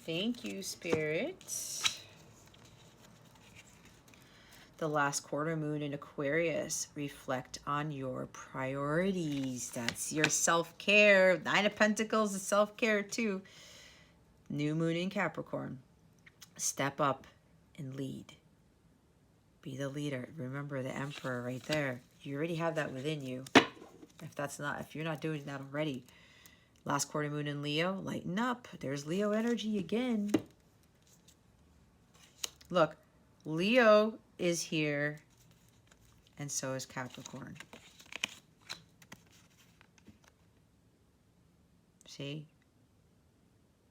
Speaker 1: Thank you, Spirit. The last quarter moon in Aquarius. Reflect on your priorities. That's your self-care. Nine of Pentacles is self-care too. New moon in Capricorn. Step up and lead. Be the leader. Remember the Emperor right there. You already have that within you. If you're not doing that already. Last quarter moon in Leo, lighten up. There's Leo energy again. Look, Leo is here, and so is Capricorn. See?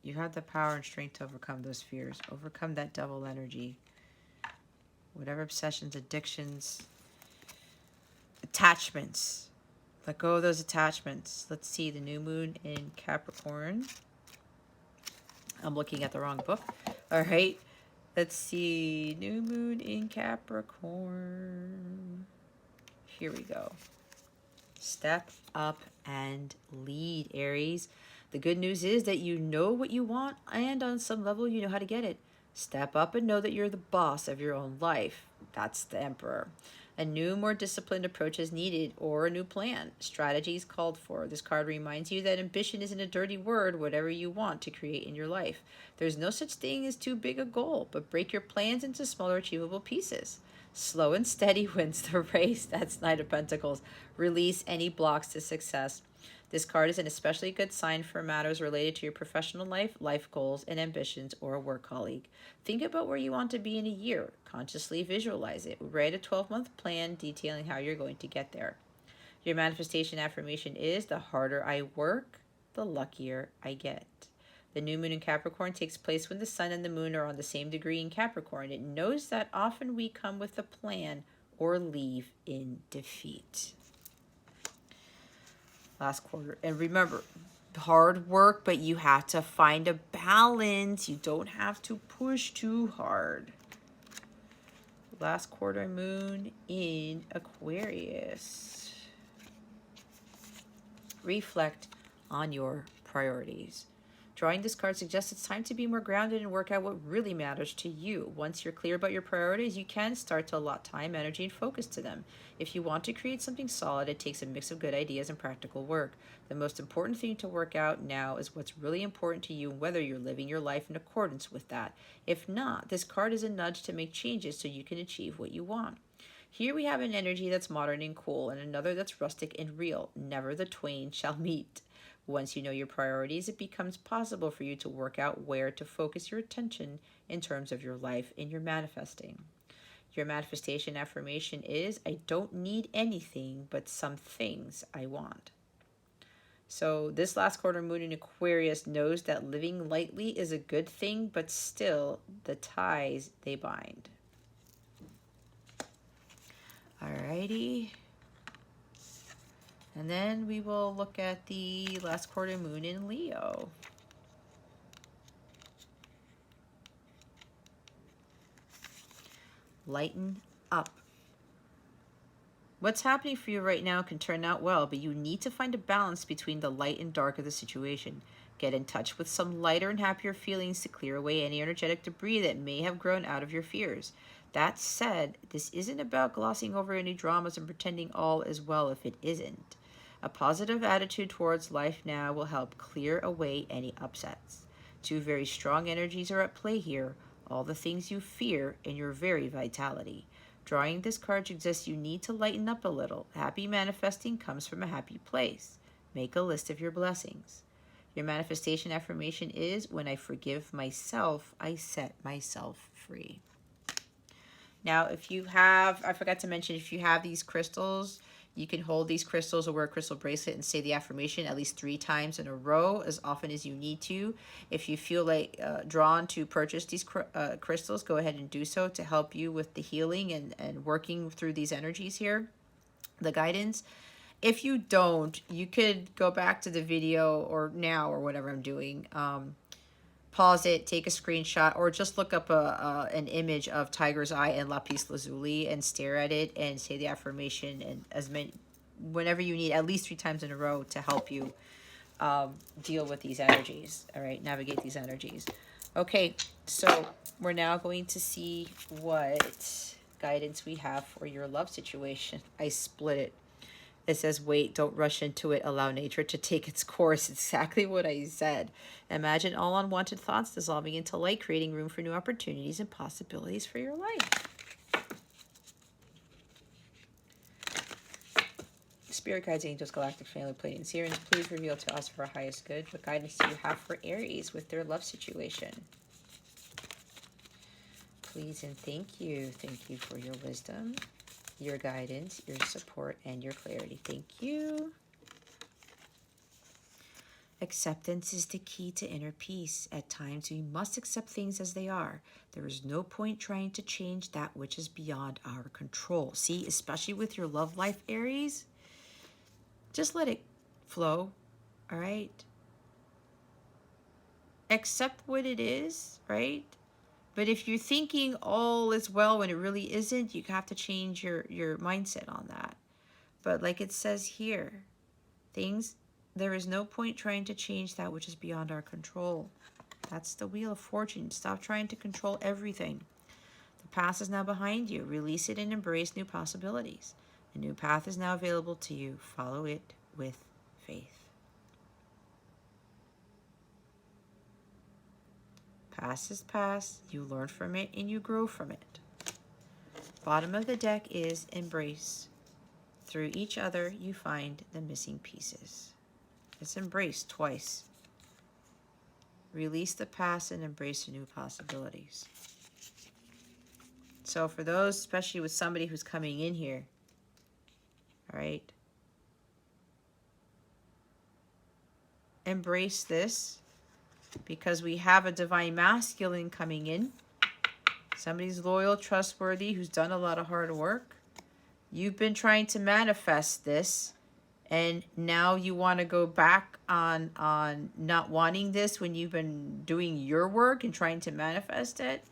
Speaker 1: You have the power and strength to overcome those fears. Overcome that double energy. Whatever obsessions, addictions, attachments. Let go of those attachments. Let's see the new moon in Capricorn. I'm looking at the wrong book. All right. Let's see. New moon in Capricorn. Here we go. Step up and lead, Aries. The good news is that you know what you want, and on some level you know how to get it. Step up and know that you're the boss of your own life. That's the Emperor. A new, more disciplined approach is needed, or a new plan. Strategy is called for. This card reminds you that ambition isn't a dirty word, whatever you want to create in your life. There's no such thing as too big a goal, but break your plans into smaller, achievable pieces. Slow and steady wins the race. That's Knight of Pentacles. Release any blocks to success. This card is an especially good sign for matters related to your professional life, life goals, and ambitions, or a work colleague. Think about where you want to be in a year. Consciously visualize it. Write a 12-month plan detailing how you're going to get there. Your manifestation affirmation is, the harder I work, the luckier I get. The new moon in Capricorn takes place when the sun and the moon are on the same degree in Capricorn. It knows that often we come with a plan or leave in defeat. Last quarter. And remember, hard work, but you have to find a balance. You don't have to push too hard. Last quarter moon in Aquarius. Reflect on your priorities. Drawing this card suggests it's time to be more grounded and work out what really matters to you. Once you're clear about your priorities, you can start to allot time, energy, and focus to them. If you want to create something solid, it takes a mix of good ideas and practical work. The most important thing to work out now is what's really important to you and whether you're living your life in accordance with that. If not, this card is a nudge to make changes so you can achieve what you want. Here we have an energy that's modern and cool, and another that's rustic and real. Never the twain shall meet. Once you know your priorities, it becomes possible for you to work out where to focus your attention in terms of your life and your manifesting. Your manifestation affirmation is, I don't need anything, but some things I want. So this last quarter moon in Aquarius knows that living lightly is a good thing, but still the ties they bind. Alrighty. And then we will look at the last quarter moon in Leo. Lighten up. What's happening for you right now can turn out well, but you need to find a balance between the light and dark of the situation. Get in touch with some lighter and happier feelings to clear away any energetic debris that may have grown out of your fears. That said, this isn't about glossing over any dramas and pretending all is well if it isn't. A positive attitude towards life now will help clear away any upsets. Two very strong energies are at play here, all the things you fear and your very vitality. Drawing this card suggests you need to lighten up a little. Happy manifesting comes from a happy place. Make a list of your blessings. Your manifestation affirmation is, when I forgive myself, I set myself free. Now, if you have, I forgot to mention, if you have these crystals, you can hold these crystals or wear a crystal bracelet and say the affirmation at least 3 times in a row, as often as you need to. If you feel like drawn to purchase these crystals, go ahead and do so to help you with the healing and working through these energies here, the guidance. If you don't, you could go back to the video or now or whatever I'm doing. Pause it, take a screenshot, or just look up an image of tiger's eye and lapis lazuli and stare at it and say the affirmation, and as many, whenever you need, at least 3 times in a row to help you deal with these energies. All right, navigate these energies. Okay, so we're now going to see what guidance we have for your love situation. I split it. It says, wait, don't rush into it. Allow nature to take its course. Exactly what I said. Imagine all unwanted thoughts dissolving into light, creating room for new opportunities and possibilities for your life. Spirit guides, angels, galactic family, Pleiadians, Sirians, please reveal to us for our highest good. What guidance do you have for Aries with their love situation? Please and thank you. Thank you for your wisdom, your guidance, your support, and your clarity. Thank you. Acceptance is the key to inner peace. At times, we must accept things as they are. There is no point trying to change that which is beyond our control. See, especially with your love life, Aries, just let it flow, all right? Accept what it is, right? But if you're thinking all is well when it really isn't, you have to change your mindset on that. But like it says here, there is no point trying to change that which is beyond our control. That's the Wheel of Fortune. Stop trying to control everything. The past is now behind you. Release it and embrace new possibilities. A new path is now available to you. Follow it with faith. Past is past, you learn from it and you grow from it. Bottom of the deck is embrace. Through each other, you find the missing pieces. It's embrace twice. Release the past and embrace the new possibilities. So for those, especially with somebody who's coming in here, all right, embrace this. Because we have a divine masculine coming in. Somebody's loyal, trustworthy, who's done a lot of hard work. You've been trying to manifest this, and now you want to go back on not wanting this when you've been doing your work and trying to manifest it.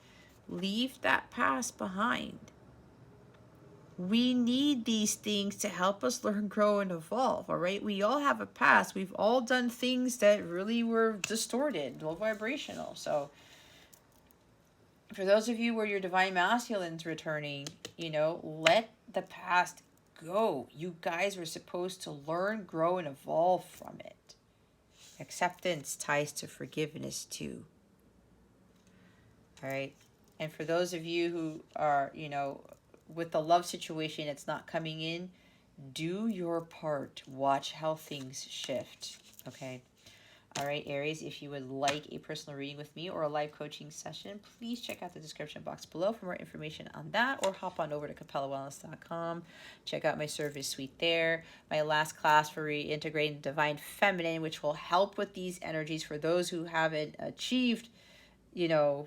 Speaker 1: Leave that past behind. We need these things to help us learn, grow, and evolve, all right? We all have a past. We've all done things that really were distorted, low vibrational. So for those of you where your divine masculine's returning, let the past go. You guys were supposed to learn, grow, and evolve from it. Acceptance ties to forgiveness too. All right. And for those of you who are, with the love situation, it's not coming in, do your part. Watch how things shift. Okay. All right, Aries, if you would like a personal reading with me or a live coaching session, please check out the description box below for more information on that, or hop on over to capellawellness.com. Check out my service suite there. My last class for reintegrating the divine feminine, which will help with these energies for those who haven't achieved, who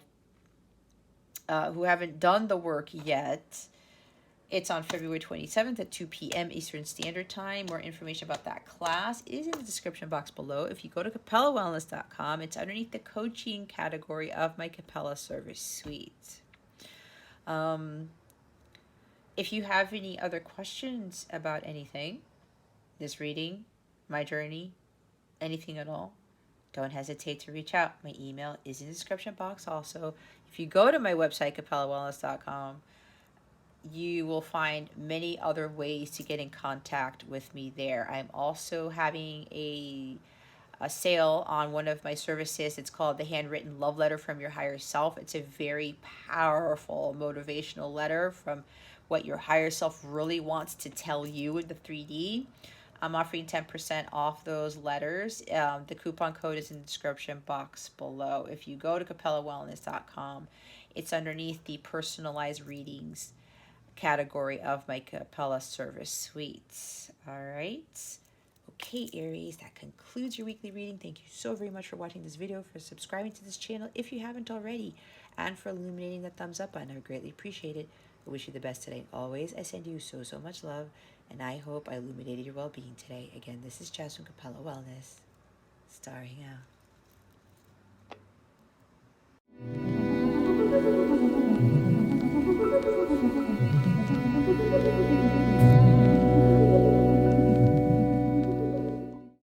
Speaker 1: haven't done the work yet. It's on February 27th at 2 p.m. Eastern Standard Time. More information about that class is in the description box below. If you go to capellawellness.com, it's underneath the coaching category of my Capella service suite. If you have any other questions about anything, this reading, my journey, anything at all, don't hesitate to reach out. My email is in the description box also. If you go to my website, capellawellness.com, you will find many other ways to get in contact with me there. I'm also having a sale on one of my services. It's called the Handwritten Love Letter from Your Higher Self. It's a very powerful motivational letter from what your higher self really wants to tell you in the 3D. I'm offering 10% off those letters. The coupon code is in the description box below. If you go to capellawellness.com, it's underneath the personalized readings category of my Capella service suites. All right. Okay, Aries, that concludes your weekly reading. Thank you so very much for watching this video, for subscribing to this channel if you haven't already, and for illuminating the thumbs up button. I would greatly appreciate it. I wish you the best today. Always, I send you so, so much love, and I hope I illuminated your well-being today. Again, this is Jess from Capella Wellness, starring out.